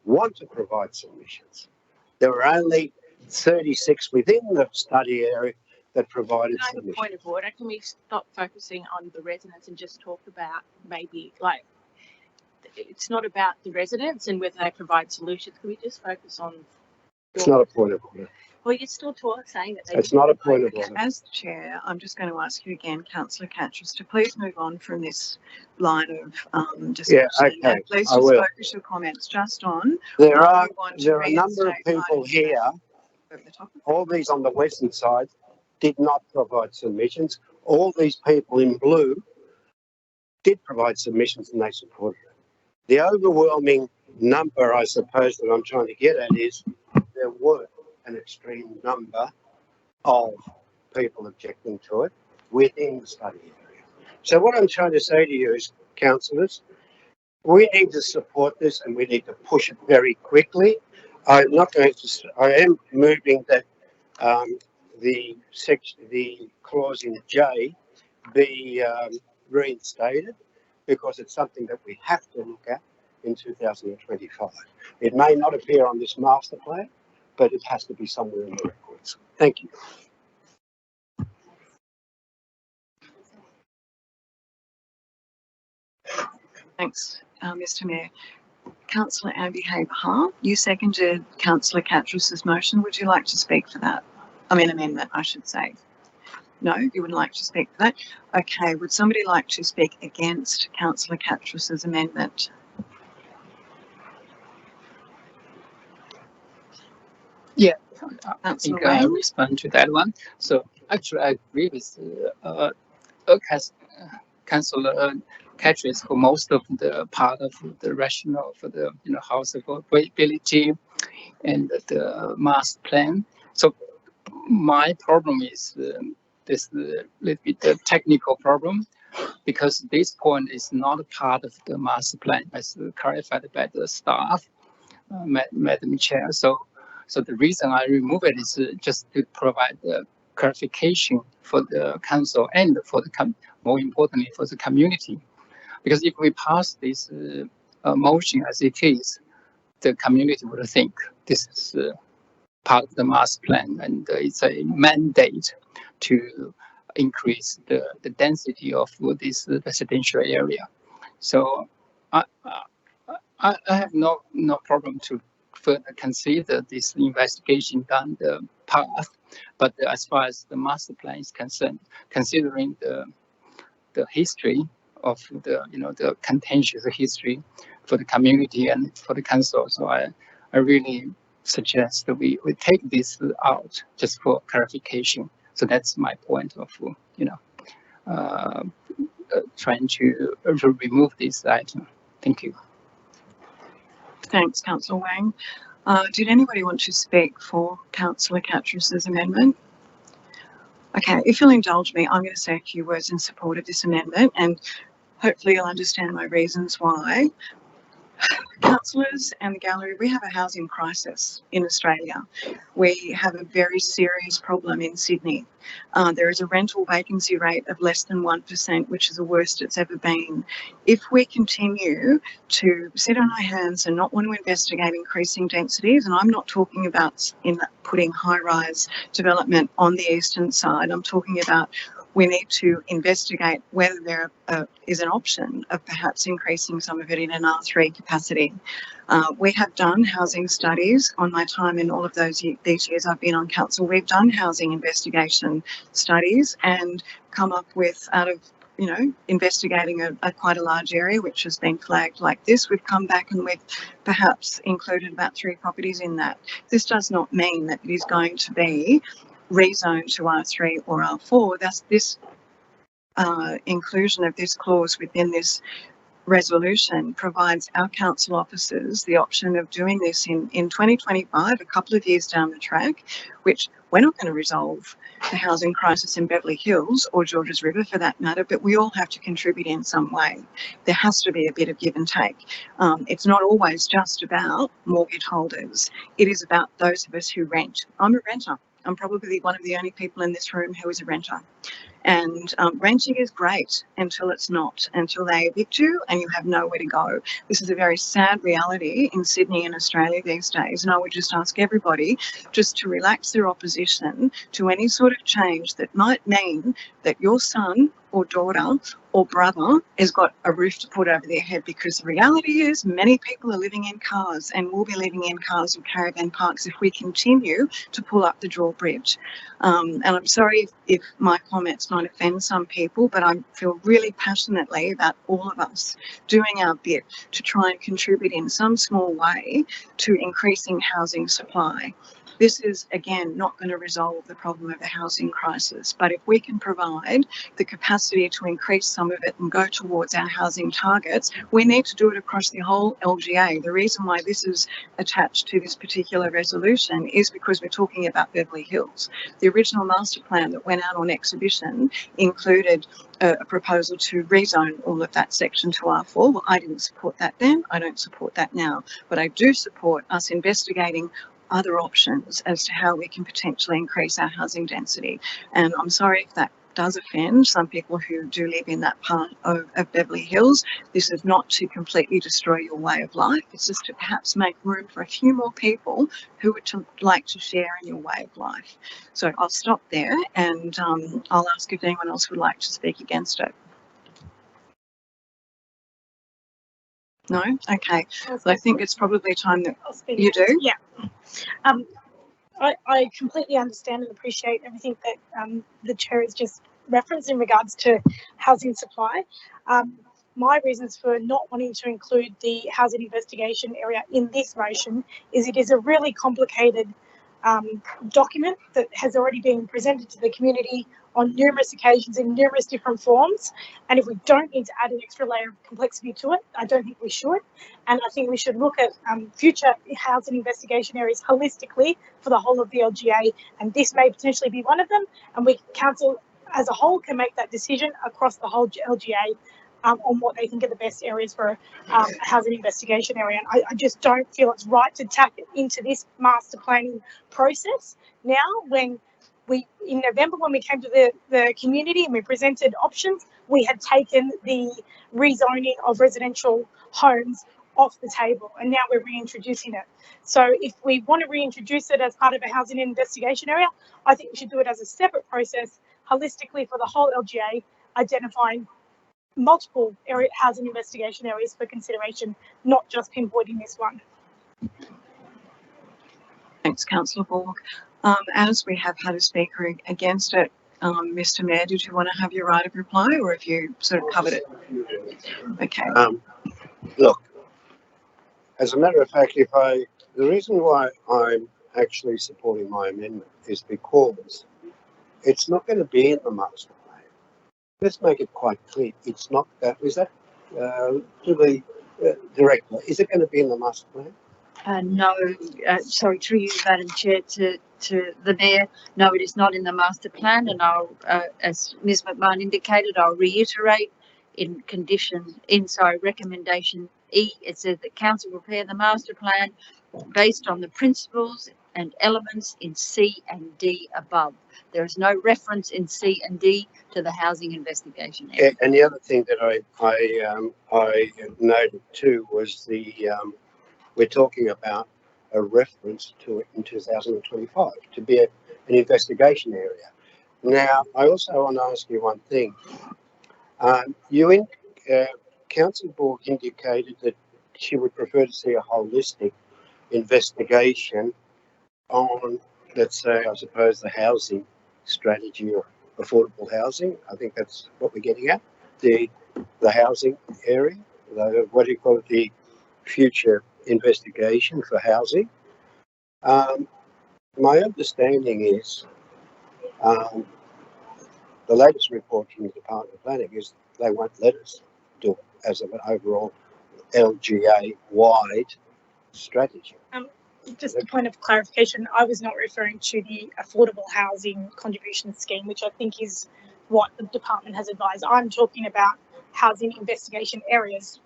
want to provide submissions. There were only 36 within the study area that provided Can I have a submissions. point of order? Can we stop focusing on the residents and just talk about maybe like it's not about the residents and whether they provide solutions? Can we just focus on? It's not a point of order. Well, you're still saying that. It's not a point of order. As the chair, I'm just going to ask you again, Councillor Catras, to please move on from this line of discussion. Yeah, okay, And please I just will. focus your comments just on. There why are you want to a number of reinstate people lighting here, over the top of all these on the western side did not provide submissions. All these people in blue did provide submissions and they supported it. The overwhelming number, I suppose, that I'm trying to get at is there were an extreme number of people objecting to it within the study area. So what I'm trying to say to you is, councillors, we need to support this and we need to push it very quickly. I'm not going to, I am moving that the clause in J be reinstated, because it's something that we have to look at in 2025. It may not appear on this master plan, but it has to be somewhere in the records. Thank you. Thanks, Mr Mayor. Councillor Amby Haber, you seconded Councillor Catrus's motion. Would you like to speak for that? I mean, amendment, I should say. No, you wouldn't like to speak for that? Okay, would somebody like to speak against Councillor Catrus's amendment? Yeah, I Councillor think I'll Wang? respond to that one. So actually, I agree with Councillor Catrus for most of the part of the rationale for the house affordability and the master plan. So my problem is this little bit technical problem, because this point is not a part of the master plan, as clarified by the staff, Madam Chair. So the reason I remove it is just to provide the clarification for the council and for the more importantly for the community. Because if we pass this motion as it is, the community would think this is part of the master plan, and it's a mandate to increase the density of this residential area. So I have no problem to further consider this investigation down the path, but as far as the master plan is concerned, considering the history of the contentious history for the community and for the council, so I really suggest that we take this out just for clarification. So that's my point of trying to remove this item. Thank you. Thanks, Councillor Wang. Did anybody want to speak for Councillor Catrus's amendment? Okay, if you'll indulge me, I'm going to say a few words in support of this amendment, and hopefully you'll understand my reasons why. Councillors and the gallery, we have a housing crisis in Australia. We have a very serious problem in Sydney. There is a rental vacancy rate of less than 1%, which is the worst it's ever been. If we continue to sit on our hands and not want to investigate increasing densities, and I'm not talking about putting high-rise development on the eastern side, I'm talking about we need to investigate whether there is an option of perhaps increasing some of it in an R3 capacity. We have done housing studies on my time in all of these years I've been on council. We've done housing investigation studies and come up with, out of investigating a quite a large area which has been flagged like this, we've come back and we've perhaps included about 3 properties in that. This does not mean that it is going to be rezoned to R3 or R4. That's this inclusion of this clause within this resolution provides our council officers the option of doing this in 2025, a couple of years down the track, which we're not going to resolve the housing crisis in Beverly Hills or Georges River for that matter, but we all have to contribute in some way. There has to be a bit of give and take. It's not always just about mortgage holders. It is about those of us who rent. I'm a renter. I'm probably one of the only people in this room who is a renter. And renting is great until it's not, until they evict you and you have nowhere to go. This is a very sad reality in Sydney and Australia these days. And I would just ask everybody just to relax their opposition to any sort of change that might mean that your son or daughter or brother has got a roof to put over their head, because the reality is many people are living in cars and will be living in cars or caravan parks if we continue to pull up the drawbridge. And I'm sorry if my comments might offend some people, but I feel really passionately about all of us doing our bit to try and contribute in some small way to increasing housing supply. This is, again, not going to resolve the problem of the housing crisis, but if we can provide the capacity to increase some of it and go towards our housing targets, we need to do it across the whole LGA. The reason why this is attached to this particular resolution is because we're talking about Beverly Hills. The original master plan that went out on exhibition included a proposal to rezone all of that section to R4. Well, I didn't support that then. I don't support that now. But I do support us investigating other options as to how we can potentially increase our housing density. And I'm sorry if that does offend some people who do live in that part of Beverly Hills. This is not to completely destroy your way of life. It's just to perhaps make room for a few more people who would like to share in your way of life. So I'll stop there, and I'll ask if anyone else would like to speak against it. No? Okay. Well, I think it's probably time that you do. Yeah. I completely understand and appreciate everything that the chair has just referenced in regards to housing supply. My reasons for not wanting to include the housing investigation area in this motion is it is a really complicated document that has already been presented to the community on numerous occasions in numerous different forms. And if we don't need to add an extra layer of complexity to it, I don't think we should. And I think we should look at future housing investigation areas holistically for the whole of the LGA. And this may potentially be one of them. And we, council as a whole, can make that decision across the whole LGA on what they think are the best areas for a housing investigation area. And I just don't feel it's right to tap it into this master planning process now, when in November, when we came to the community and we presented options, we had taken the rezoning of residential homes off the table, and now we're reintroducing it. So if we want to reintroduce it as part of a housing investigation area, I think we should do it as a separate process, holistically for the whole LGA, identifying multiple housing investigation areas for consideration, not just pinpointing this one. Thanks, Councillor Borg. As we have had a speaker against it, Mr. Mayor, did you want to have your right of reply, or have you sort of covered it? Okay. Look, as a matter of fact, the reason why I'm actually supporting my amendment is because it's not going to be in the master plan. Let's make it quite clear. It's not that. Is that to the director? Is it going to be in the master plan? No, sorry, through you, Madam Chair, to the Mayor. No, it is not in the master plan, and I'll, as Ms McMahon indicated, I'll reiterate in recommendation E, it says that council prepare the master plan based on the principles and elements in C and D above. There is no reference in C and D to the housing investigation area. And the other thing that I noted too was we're talking about a reference to it in 2025 to be an investigation area. Now, I also want to ask you one thing. Councillor Borg indicated that she would prefer to see a holistic investigation on, let's say, I suppose, the housing strategy or affordable housing. I think that's what we're getting at. The housing area, what do you call it, the future investigation for housing. My understanding is the latest report from the Department of Planning is they won't let us do it as an overall LGA-wide strategy. Just a point of clarification, I was not referring to the affordable housing contribution scheme, which I think is what the department has advised. I'm talking about housing investigation areas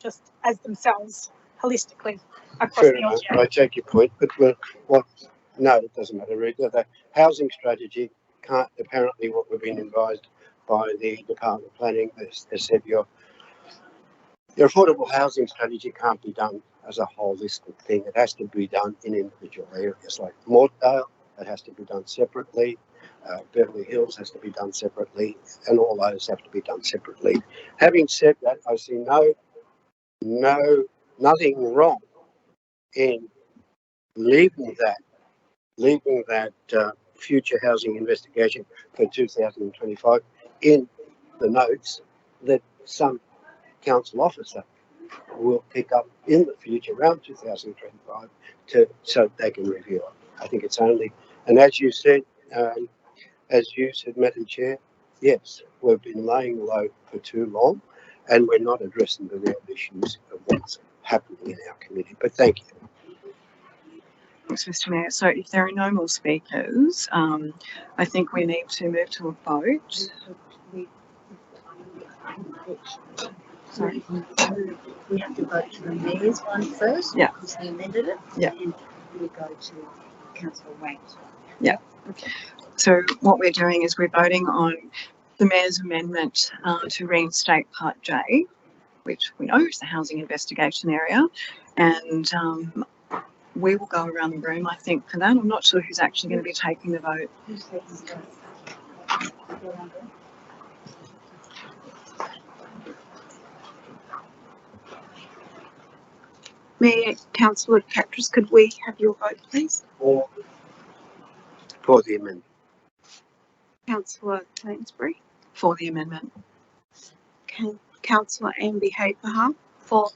just as themselves, holistically across the LGA. I take your point, but no, it doesn't matter. The housing strategy can't, apparently what we've been advised by the Department of Planning, they said your affordable housing strategy can't be done as a holistic thing. It has to be done in individual areas, like Mortdale, it has to be done separately. Beverly Hills has to be done separately, and all those have to be done separately. Having said that, I see nothing wrong in leaving that future housing investigation for 2025 in the notes that some council officer will pick up in the future around 2025 so they can review it. I think it's only, and as you said, Madam Chair, yes, we've been laying low for too long, and we're not addressing the real issues of what's happening in our committee. But thank you. Thanks, Mr. Mayor. So if there are no more speakers, I think we need to move to a vote. Sorry. We have to vote to the mayor's one first. Yeah. Because he amended it. Yeah. And we go to Councillor Wang's. Yeah. Okay. So what we're doing is we're voting on the mayor's amendment to reinstate Part J, which we know is the housing investigation area, and we will go around the room, I think, for that. I'm not sure who's actually going to be taking the vote. Mayor, Councillor Catras, could we have your vote, please? For the amendment. Councillor Lansbury, For the amendment. Councillor Amby Haberham, For.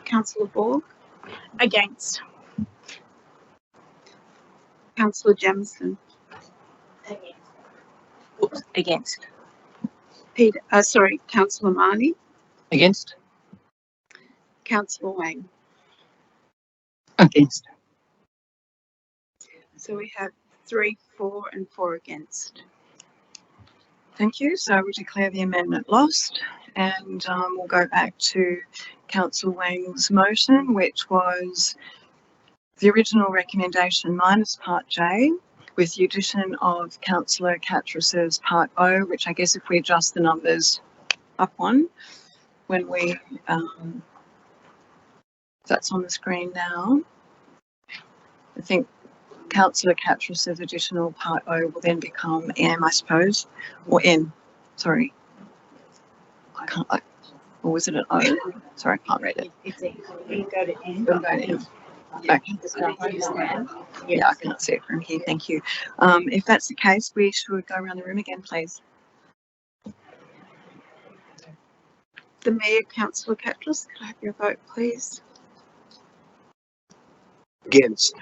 Councillor Borg, Against. Councillor Jamieson, Oops, against. Councillor Marnie, Against? Councillor Wang. Against. So we have 3 for and 4 against. Thank you. So we declare the amendment lost, and we'll go back to Councillor Wang's motion, which was the original recommendation minus Part J, with the addition of Councillor Catras's Part O, which I guess if we adjust the numbers up one, when we, that's on the screen now. I think Councillor Catras's additional Part O will then become M, I suppose, or N, sorry. I can't, or was it an O? Sorry, I can't read it. It's a, you go to N. We'll go to N. Okay. Yeah, I can't see it from here. Thank you. If that's the case, we should go around the room again, please. The Mayor, Councillor Catras, could I have your vote, please? Against.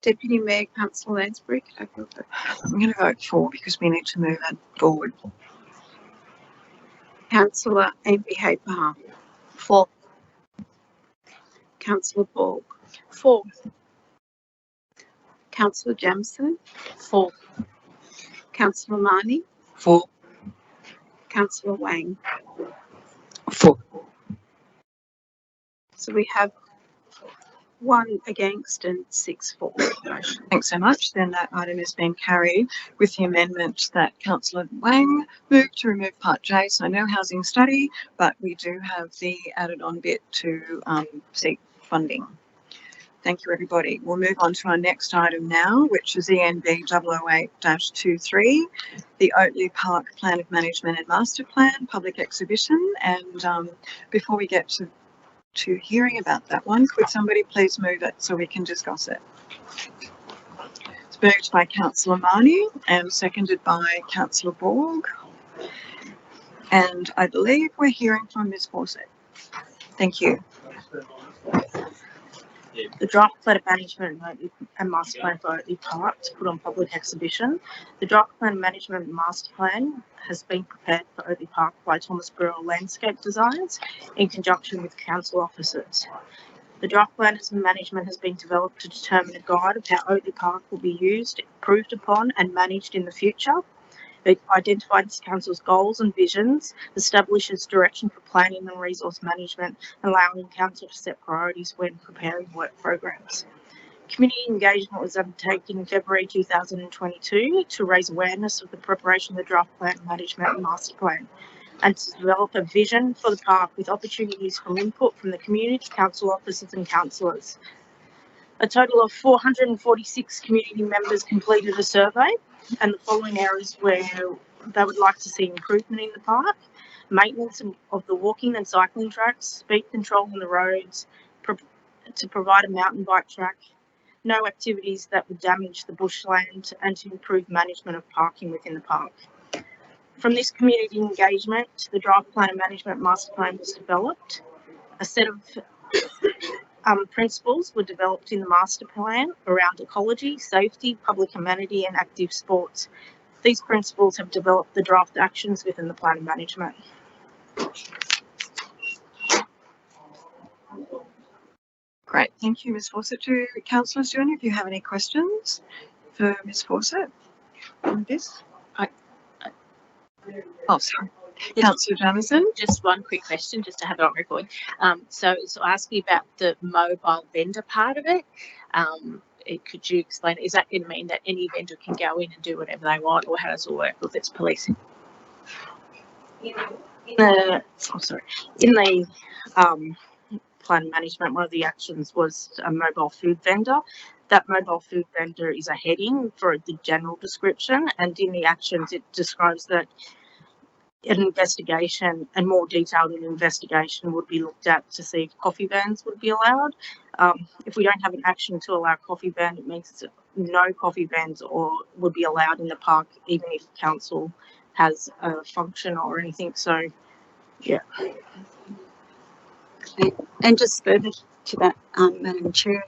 Deputy Mayor, Councillor Lansbury, could I have your vote? I'm going to vote for because we need to move it forward. Councillor Amby Haberham. For. Councillor Borg. For. Councillor Jamieson. For. Councillor Marnie. For. Councillor Wang. For. So we have 1 against and 6 for. Thanks so much. Then that item has been carried with the amendment that Councillor Wang moved to remove Part J, so no housing study, but we do have the added on bit to seek funding. Thank you, everybody. We'll move on to our next item now, which is ENB 008-23, the Oatley Park Plan of Management and Master Plan public exhibition. And before we get to hearing about that one, could somebody please move it so we can discuss it? It's moved by Councillor Marnie and seconded by Councillor Borg. And I believe we're hearing from Ms. Fawcett. Thank you. The draft plan of management and master plan for Oatley Park to put on public exhibition. The draft plan management and master plan has been prepared for Oatley Park by Thomas Burrell Landscape Designs in conjunction with council officers. The draft plan and management has been developed to determine a guide of how Oatley Park will be used, improved upon and managed in the future. It identifies council's goals and visions, establishes direction for planning and resource management, allowing council to set priorities when preparing work programs. Community engagement was undertaken in February 2022 to raise awareness of the preparation of the draft plan management and master plan, and to develop a vision for the park with opportunities from input from the community, council officers and councillors. A total of 446 community members completed a survey, and the following areas where they would like to see improvement in the park: maintenance of the walking and cycling tracks, speed control on the roads, to provide a mountain bike track, no activities that would damage the bushland, and to improve management of parking within the park. From this community engagement, the draft plan and management master plan was developed. A set of principles were developed in the master plan around ecology, safety, public amenity and active sports. These principles have developed the draft actions within the plan of management. Great, thank you, Ms Fawcett. Do councillors, do any of you have any questions for Ms Fawcett on this? Oh, sorry. Councillor Jamieson. Just one quick question, just to have it on record. So asking about the mobile vendor part of it. Could you explain, is that going to mean that any vendor can go in and do whatever they want, or how does it work with its policing? In the plan management, one of the actions was a mobile food vendor. That mobile food vendor is a heading for the general description, and in the actions it describes that an investigation and more detailed investigation would be looked at to see if coffee vans would be allowed. If we don't have an action to allow coffee van, it means no coffee vans would be allowed in the park, even if council has a function or anything. So, yeah. And just further to that, Madam Chair,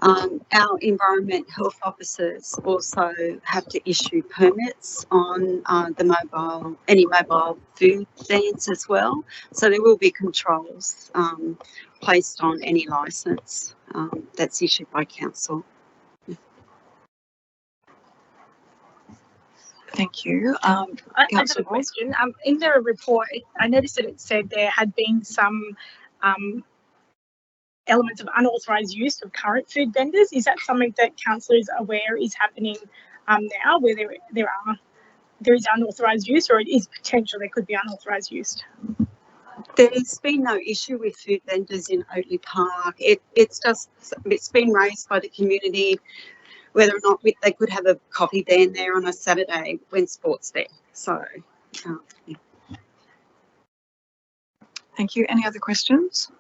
our environment health officers also have to issue permits on any mobile food vans as well. So there will be controls placed on any licence that's issued by council. Thank you. I have a question. In the report, I noticed that it said there had been some elements of unauthorised use of current food vendors. Is that something that council is aware is happening now, where there is unauthorised use, or it is potential there could be unauthorised use? There's been no issue with food vendors in Oatley Park. It's been raised by the community whether or not they could have a coffee van there on a Saturday when sport's there. So, yeah. Thank you. Any other questions?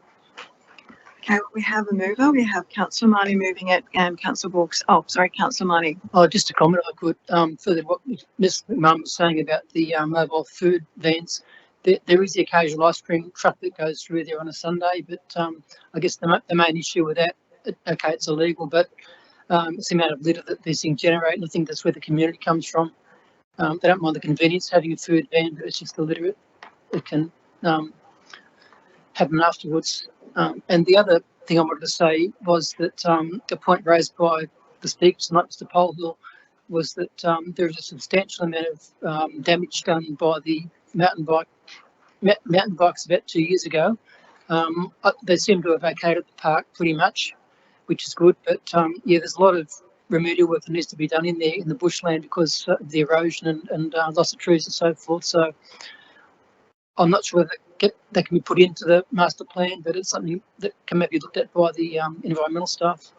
Okay, we have a mover. We have Councillor Marnie moving it and Councillor Borks. Oh, sorry, Councillor Marnie. Oh, just a comment I could, further what Ms McMahon was saying about the mobile food vans. There is the occasional ice cream truck that goes through there on a Sunday, but I guess the main issue with that, okay, it's illegal, but it's the amount of litter that these things generate, and I think that's where the community comes from. They don't mind the convenience having a food van, but it's just the litter it can happen afterwards. And the other thing I wanted to say was that a point raised by the speaker tonight, Mr. Polhill, was that there is a substantial amount of damage done by the mountain bikes about 2 years ago. They seem to have vacated the park pretty much, which is good, but yeah, there's a lot of remedial work that needs to be done in there in the bushland because of the erosion and loss of trees and so forth. So I'm not sure that can be put into the master plan, but it's something that can maybe be looked at by the environmental staff.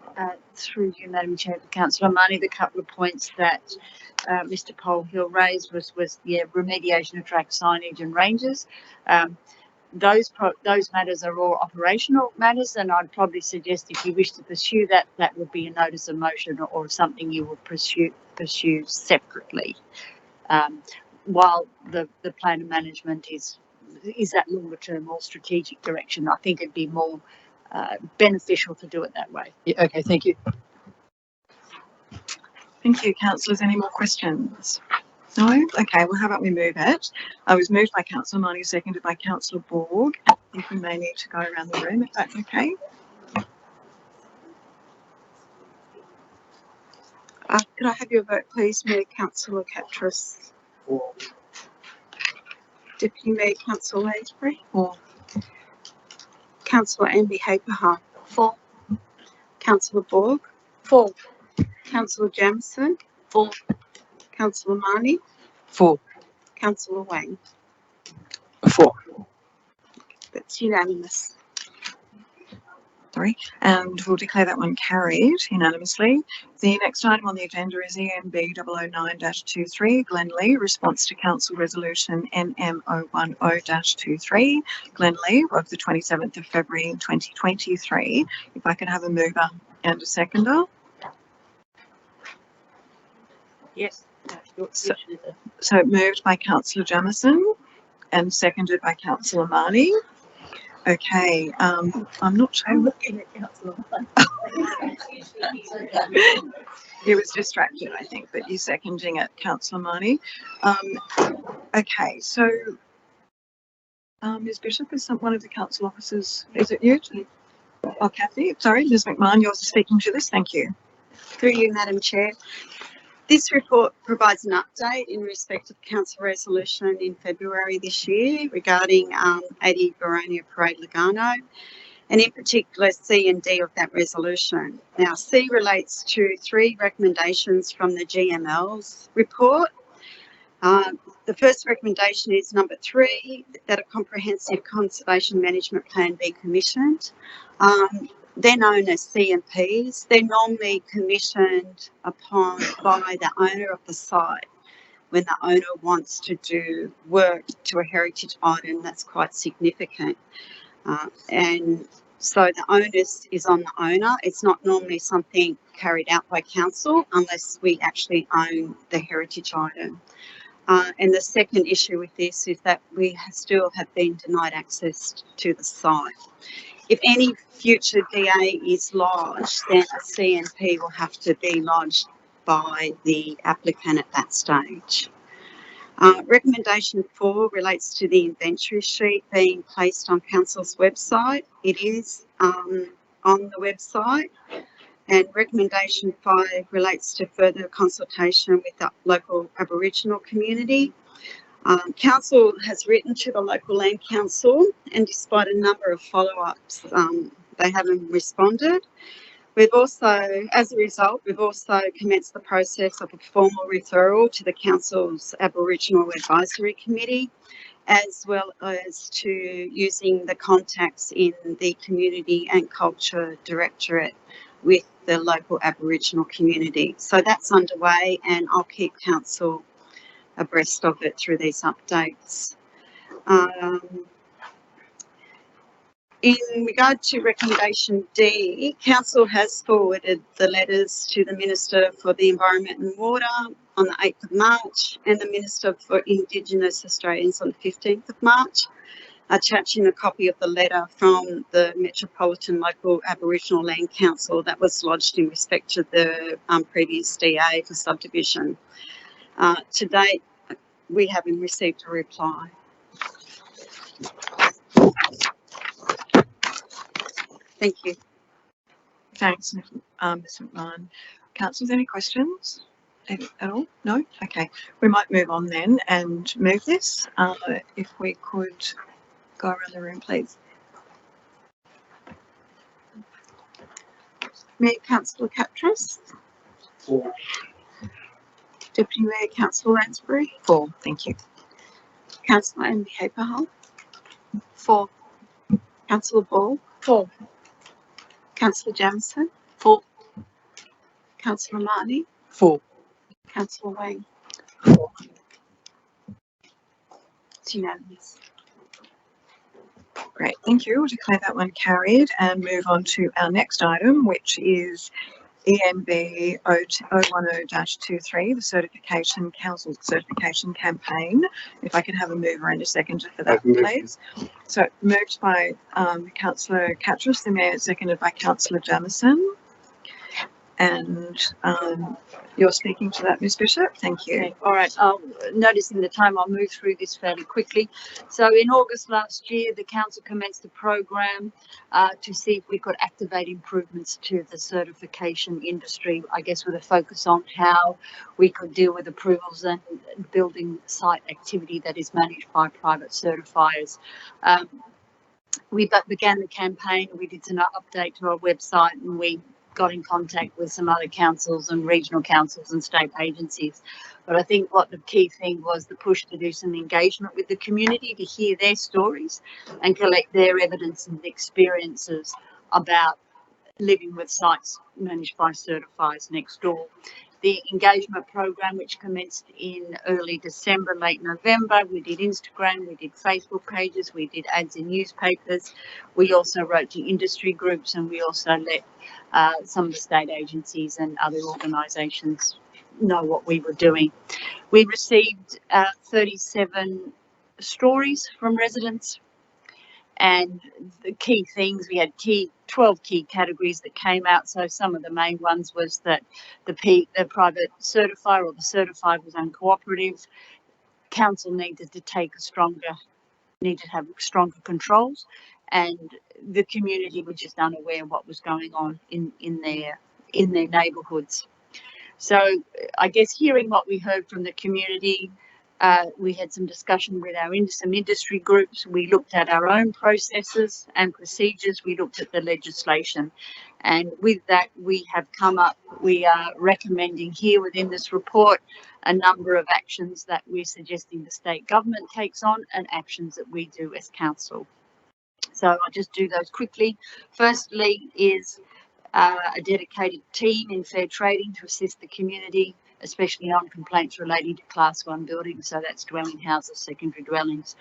Through you, Madam Chair, Councillor Marnie, the couple of points that Mr. Polhill raised was remediation of track signage and ranges. Those matters are all operational matters, and I'd probably suggest if you wish to pursue that, that would be a notice of motion or something you would pursue separately. While the plan of management is that longer term or strategic direction, I think it'd be more beneficial to do it that way. Yeah, okay, thank you. Thank you, councillors. Any more questions? No? Okay, well, how about we move it? I was moved by Councillor Marnie, seconded by Councillor Borg. I think we may need to go around the room if that's okay. Could I have your vote, please? Mayor Councillor Katras. For. Deputy Mayor Councillor Lansbury. For. Councillor Amby Haperha. For. Councillor Borg. For. Councillor Jamieson. For. Councillor Marnie. For. Councillor Wang. For. That's unanimous. Sorry, and we'll declare that one carried unanimously. The next item on the agenda is ENB 009-23, Glenlee, response to Council Resolution NM010-23, Glenlee of the 27th of February 2023. If I could have a mover and a seconder. Yes. So moved by Councillor Jamieson and seconded by Councillor Marnie. Okay, I'm not sure. looking at Councillor. He was distracted, I think, but you seconding it, Councillor Marnie. Okay, so Ms Bishop, is one of the council officers, is it you? Oh, Kathy, sorry, Ms McMahon, you're speaking to this, thank you. Through you, Madam Chair. This report provides an update in respect of council resolution in February this year regarding 80 Baronia Parade Lugano, and in particular C and D of that resolution. Now, C relates to 3 recommendations from the GML's report. The first recommendation is number 3, that a comprehensive conservation management plan be commissioned. They're known as CMPs. They're normally commissioned by the owner of the site when the owner wants to do work to a heritage item that's quite significant. And so the onus is on the owner. It's not normally something carried out by council unless we actually own the heritage item. And the second issue with this is that we still have been denied access to the site. If any future DA is lodged, then a CNP will have to be lodged by the applicant at that stage. Recommendation 4 relates to the inventory sheet being placed on council's website. It is on the website. And recommendation 5 relates to further consultation with the local Aboriginal community. Council has written to the local land council, and despite a number of follow-ups, they haven't responded. We've also, as a result, we've also commenced the process of a formal referral to the council's Aboriginal Advisory Committee, as well as to using the contacts in the Community and Culture Directorate with the local Aboriginal community. So that's underway, and I'll keep council abreast of it through these updates. In regard to recommendation D, council has forwarded the letters to the Minister for the Environment and Water on the 8th of March and the Minister for Indigenous Australians on the 15th of March, attaching a copy of the letter from the Metropolitan Local Aboriginal Land Council that was lodged in respect to the previous DA for subdivision. To date, we haven't received a reply. Thank you. Thanks, Ms McMahon. Councillors, any questions at all? No? Okay, we might move on then and move this. If we could go around the room, please. Mayor Councillor Catras. 4. Deputy Mayor Councillor Lansbury. 4, thank you. Councillor Amy Haperhull. 4. Councillor Ball. 4. Councillor Jamieson. 4. Councillor Marnie. 4. Councillor Wang. 4. It's unanimous. Great, thank you. We'll declare that one carried and move on to our next item, which is EMB 010-23, the Certification Council Certification Campaign. If I could have a mover and a seconder for that, please. So moved by Councillor Catras, the Mayor, seconded by Councillor Jamieson. And you're speaking to that, Ms Bishop. Thank you. Okay, all right. Noticing the time, I'll move through this fairly quickly. So in August last year, the council commenced a program to see if we could activate improvements to the certification industry, I guess with a focus on how we could deal with approvals and building site activity that is managed by private certifiers. We began the campaign, we did an update to our website, and we got in contact with some other councils and regional councils and state agencies. But I think what the key thing was the push to do some engagement with the community, to hear their stories and collect their evidence and experiences about living with sites managed by certifiers next door. The engagement program, which commenced in early December, late November, we did Instagram, we did Facebook pages, we did ads in newspapers. We also wrote to industry groups, and we also let some of the state agencies and other organisations know what we were doing. We received 37 stories from residents, And the key things, we had 12 key categories that came out. So some of the main ones was that the private certifier or the certified was uncooperative. Council needed to have stronger controls, and the community were just unaware of what was going on in their neighbourhoods. So I guess hearing what we heard from the community, we had some discussion with some industry groups. We looked at our own processes and procedures. We looked at the legislation, and with that we are recommending here within this report a number of actions that we're suggesting the state government takes on and actions that we do as council. So I'll just do those quickly. Firstly is a dedicated team in fair trading to assist the community, especially on complaints relating to Class 1 buildings, so that's dwelling houses, secondary dwellings.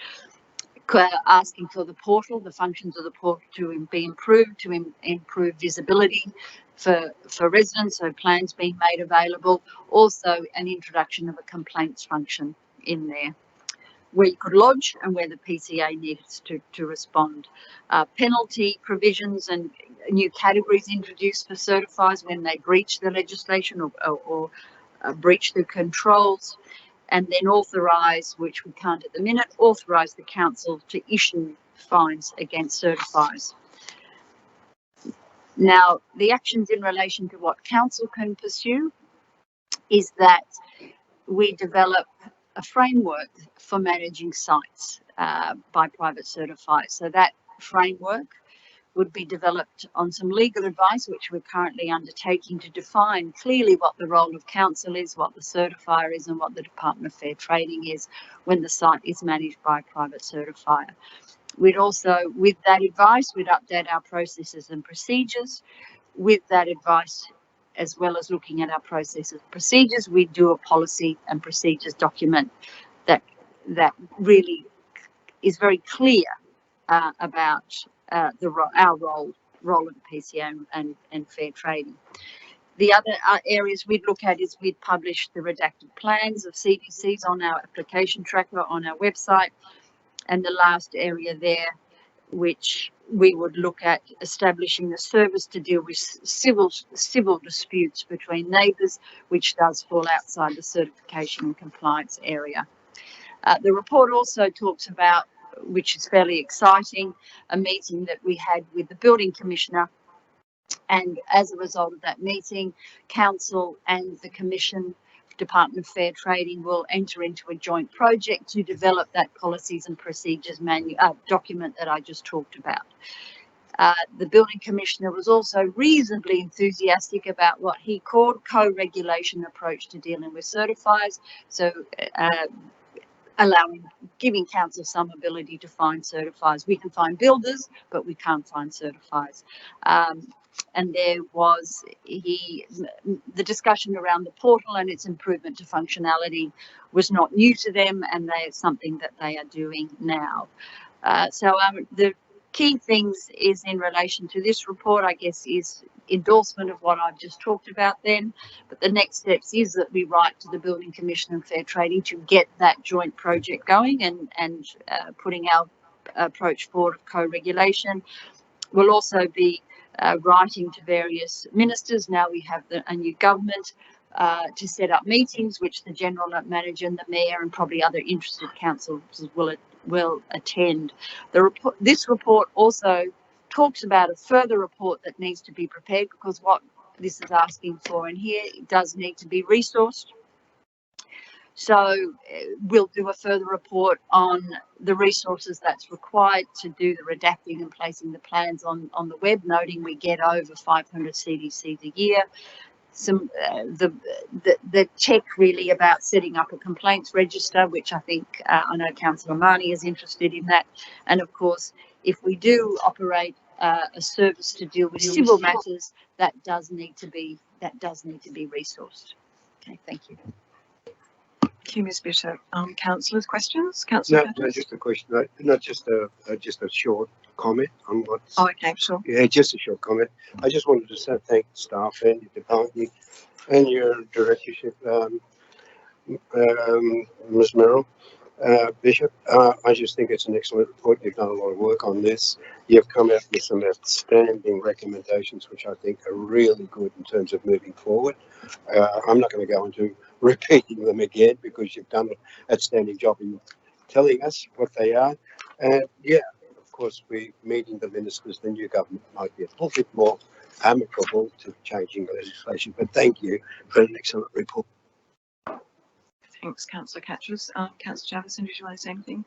Asking for the portal, the functions of the portal to be improved, to improve visibility for residents, so plans being made available. Also an introduction of a complaints function in there, where you could lodge and where the PCA needs to respond. Penalty provisions and new categories introduced for certifiers when they breach the legislation or breach the controls, and then authorise, which we can't at the minute, authorise the council to issue fines against certifiers. Now, the actions in relation to what council can pursue is that we develop a framework for managing sites by private certifiers. So that framework would be developed on some legal advice, which we're currently undertaking to define clearly what the role of council is, what the certifier is, and what the Department of Fair Trading is when the site is managed by a private certifier. We'd also, with that advice, we'd update our processes and procedures. With that advice, as well as looking at our processes and procedures, we do a policy and procedures document that really is very clear about our role of the PCA and fair trading. The other areas we'd look at is we'd publish the redacted plans of CDCs on our application tracker on our website, and the last area there, which we would look at establishing a service to deal with civil disputes between neighbours, which does fall outside the certification and compliance area. The report also talks about, which is fairly exciting, a meeting that we had with the Building Commissioner, and as a result of that meeting, Council and the Commission, Department of Fair Trading, will enter into a joint project to develop that policies and procedures document that I just talked about. The Building Commissioner was also reasonably enthusiastic about what he called co-regulation approach to dealing with certifiers, so giving council some ability to find certifiers. We can find builders, but we can't find certifiers. And there was the discussion around the portal and its improvement to functionality was not new to them, and it's something that they are doing now. So the key things is in relation to this report, I guess, is endorsement of what I've just talked about then. But the next steps is that we write to the Building Commission and Fair Trading to get that joint project going and putting our approach forward of co-regulation. We'll also be writing to various ministers. Now we have a new government to set up meetings, which the General Manager and the Mayor and probably other interested councils will attend. This report also talks about a further report that needs to be prepared, because what this is asking for in here, it does need to be resourced. So we'll do a further report on the resources that's required to do the redacting and placing the plans on the web, noting we get over 500 CDCs a year. Some the check really about setting up a complaints register, which I think I know Councillor Marnie is interested in that. And of course, if we do operate a service to deal with civil matters, that does need to be resourced. Okay, thank you. Thank you, Ms. Bishop. Councillors, questions? Councillor? No, just a question. Not just a short comment on what. Oh, okay, sure. Yeah, just a short comment. I just wanted to say thank the staff and the department and your directorship, Ms. Merrill, Bishop, I just think it's an excellent report. You've done a lot of work on this. You've come out with some outstanding recommendations, which I think are really good in terms of moving forward. I'm not going to go into repeating them again because you've done an outstanding job in telling us what they are. And yeah, of course, we're meeting the ministers. The new government might be a little bit more amicable to changing legislation. But thank you for an excellent report. Thanks, Councillor Catchers. Councillor Jamieson, did you want to say anything?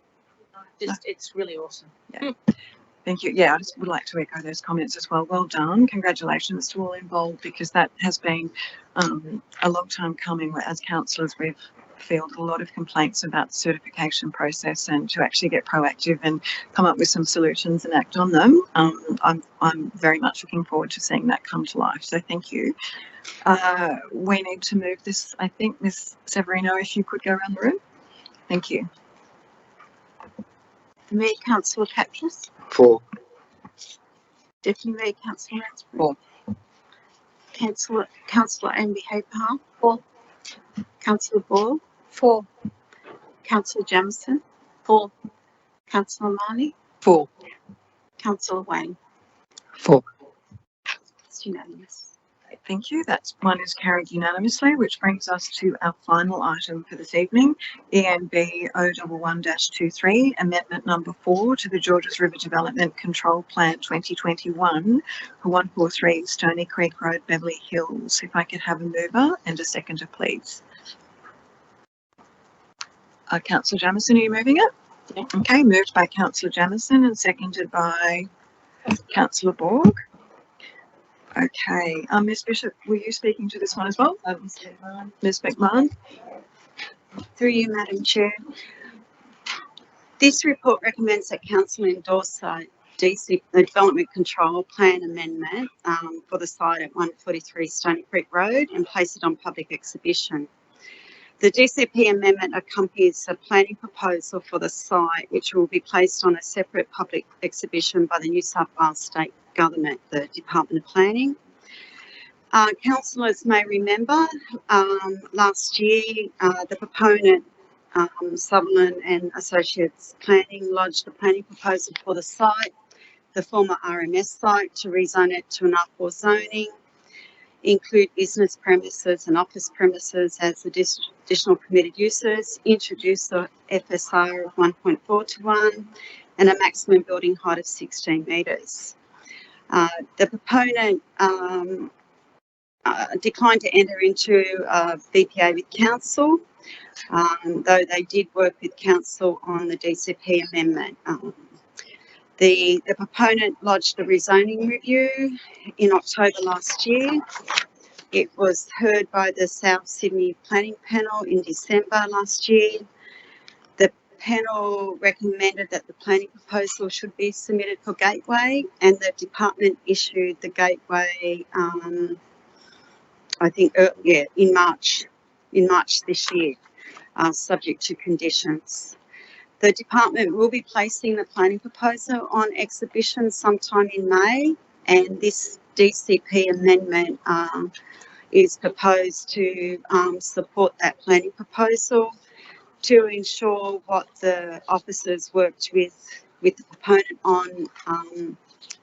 Just, it's really awesome. Yeah. Thank you. Yeah, I just would like to echo those comments as well. Well done. Congratulations to all involved, because that has been a long time coming. As councillors, we've fielded a lot of complaints about the certification process, and to actually get proactive and come up with some solutions and act on them. I'm very much looking forward to seeing that come to life. So thank you. We need to move this. I think Ms. Severino, if you could go around the room. Thank you. Mayor Councillor Catchus. 4. Deputy Mayor Councillor Ransford. 4. Councillor Amby Haypar. 4. Councillor Ball. 4. Councillor Jamieson. 4. Councillor Marnie. 4. Councillor Wang. 4. It's unanimous. Thank you. That one is carried unanimously, which brings us to our final item for this evening, ENB 011-23, Amendment number 4 to the Georges River Development Control Plan 2021 for 143 Stony Creek Road, Beverly Hills. If I could have a mover and a seconder, please. Councillor Jamieson, are you moving it? Yeah. Okay, moved by Councillor Jamieson and seconded by Councillor Borg. Okay, Ms. Bishop, were you speaking to this one as well? Ms. McMahon. Through you, Madam Chair. This report recommends that Council endorse the Development Control Plan Amendment for the site at 143 Stony Creek Road and place it on public exhibition. The DCP amendment accompanies a planning proposal for the site, which will be placed on a separate public exhibition by the New South Wales State Government, the Department of Planning. Councillors may remember last year the proponent Sutherland and Associates Planning lodged a planning proposal for the site, the former RMS site, to rezone it to an R4 zoning, include business premises and office premises as additional permitted uses, introduce the FSR of 1.4 to 1 and a maximum building height of 16 metres. The proponent declined to enter into BPA with Council, though they did work with Council on the DCP amendment. The proponent lodged a rezoning review in October last year. It was heard by the South Sydney Planning Panel in December last year. The panel recommended that the planning proposal should be submitted for Gateway, and the department issued the Gateway, I think, in March this year, subject to conditions. The department will be placing the planning proposal on exhibition sometime in May, and this DCP amendment is proposed to support that planning proposal to ensure what the officers worked with the proponent on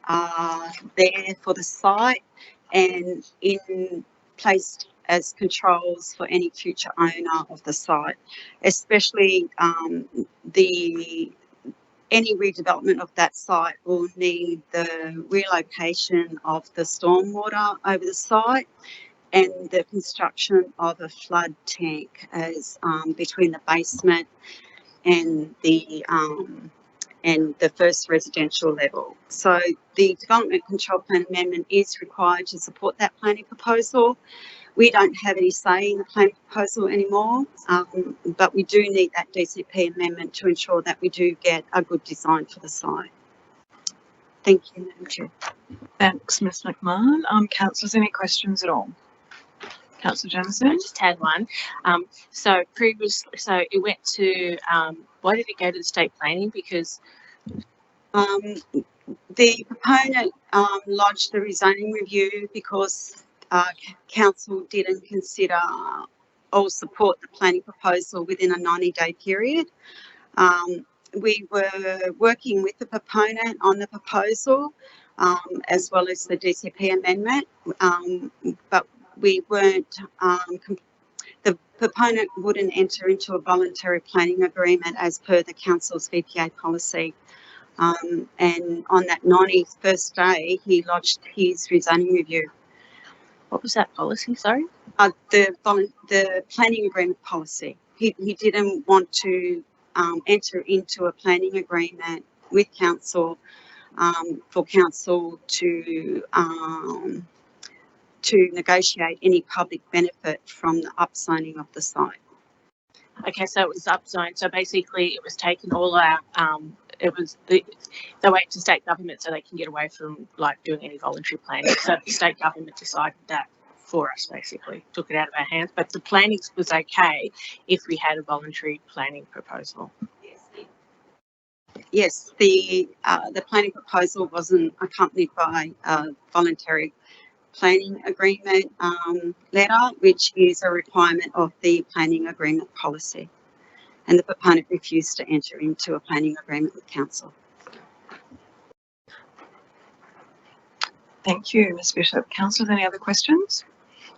are there for the site and in placed as controls for any future owner of the site, especially any redevelopment of that site will need the relocation of the stormwater over the site and the construction of a flood tank as between the basement and the first residential level. So the Development Control Plan Amendment is required to support that planning proposal. We don't have any say in the planning proposal anymore, but we do need that DCP amendment to ensure that we do get a good design for the site. Thank you, Madam Chair. Thanks, Ms. McMahon. Councillors, any questions at all? Councillor Jamieson? I just had one. So it went to, why did it go to the state planning? Because the proponent lodged the rezoning review because council didn't consider or support the planning proposal within a 90-day period. We were working with the proponent on the proposal, as well as the DCP amendment, but we weren't, the proponent wouldn't enter into a voluntary planning agreement as per the council's VPA policy. And on that 91st day, he lodged his rezoning review. What was that policy, sorry? The planning agreement policy. He didn't want to enter into a planning agreement with council for council to negotiate any public benefit from the upzoning of the site. Okay, so it was upzoned. So basically, it was taking all our it was they went to state government so they can get away from like doing any voluntary planning. So the state government decided that for us, basically took it out of our hands. But the planning was okay if we had a voluntary planning proposal. Yes, the planning proposal wasn't accompanied by a voluntary planning agreement letter, which is a requirement of the planning agreement policy. And the proponent refused to enter into a planning agreement with council. Thank you, Ms Bishop. Councillors, any other questions?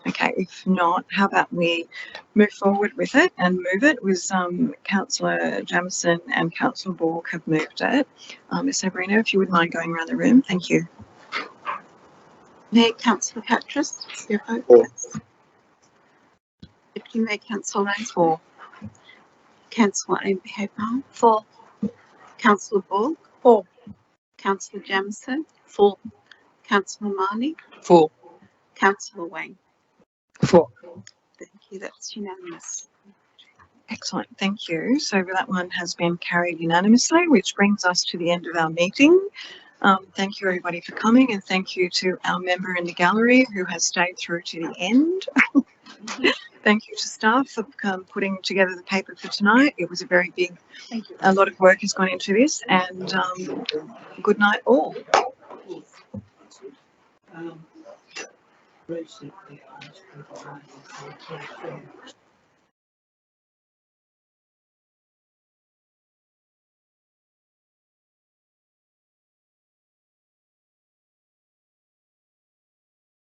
Okay, if not, how about we move forward with it and move it with Councillor Jamieson and Councillor Borg have moved it. Ms Sabrina, if you would mind going around the room, thank you. Mayor Councillor Patras, your vote. For. Deputy Mayor Councillor Lang. For. Councillor Abraham. For. Councillor Borg. For. Councillor Jamieson. For. Councillor Marnie. For. Councillor Wang. For. Thank you, that's unanimous. Excellent, thank you. So that one has been carried unanimously, which brings us to the end of our meeting. Thank you everybody for coming, and thank you to our member in the gallery who has stayed through to the end. Thank you to staff for putting together the paper for tonight. It was a very big, a lot of work has gone into this, and good night all. Recently,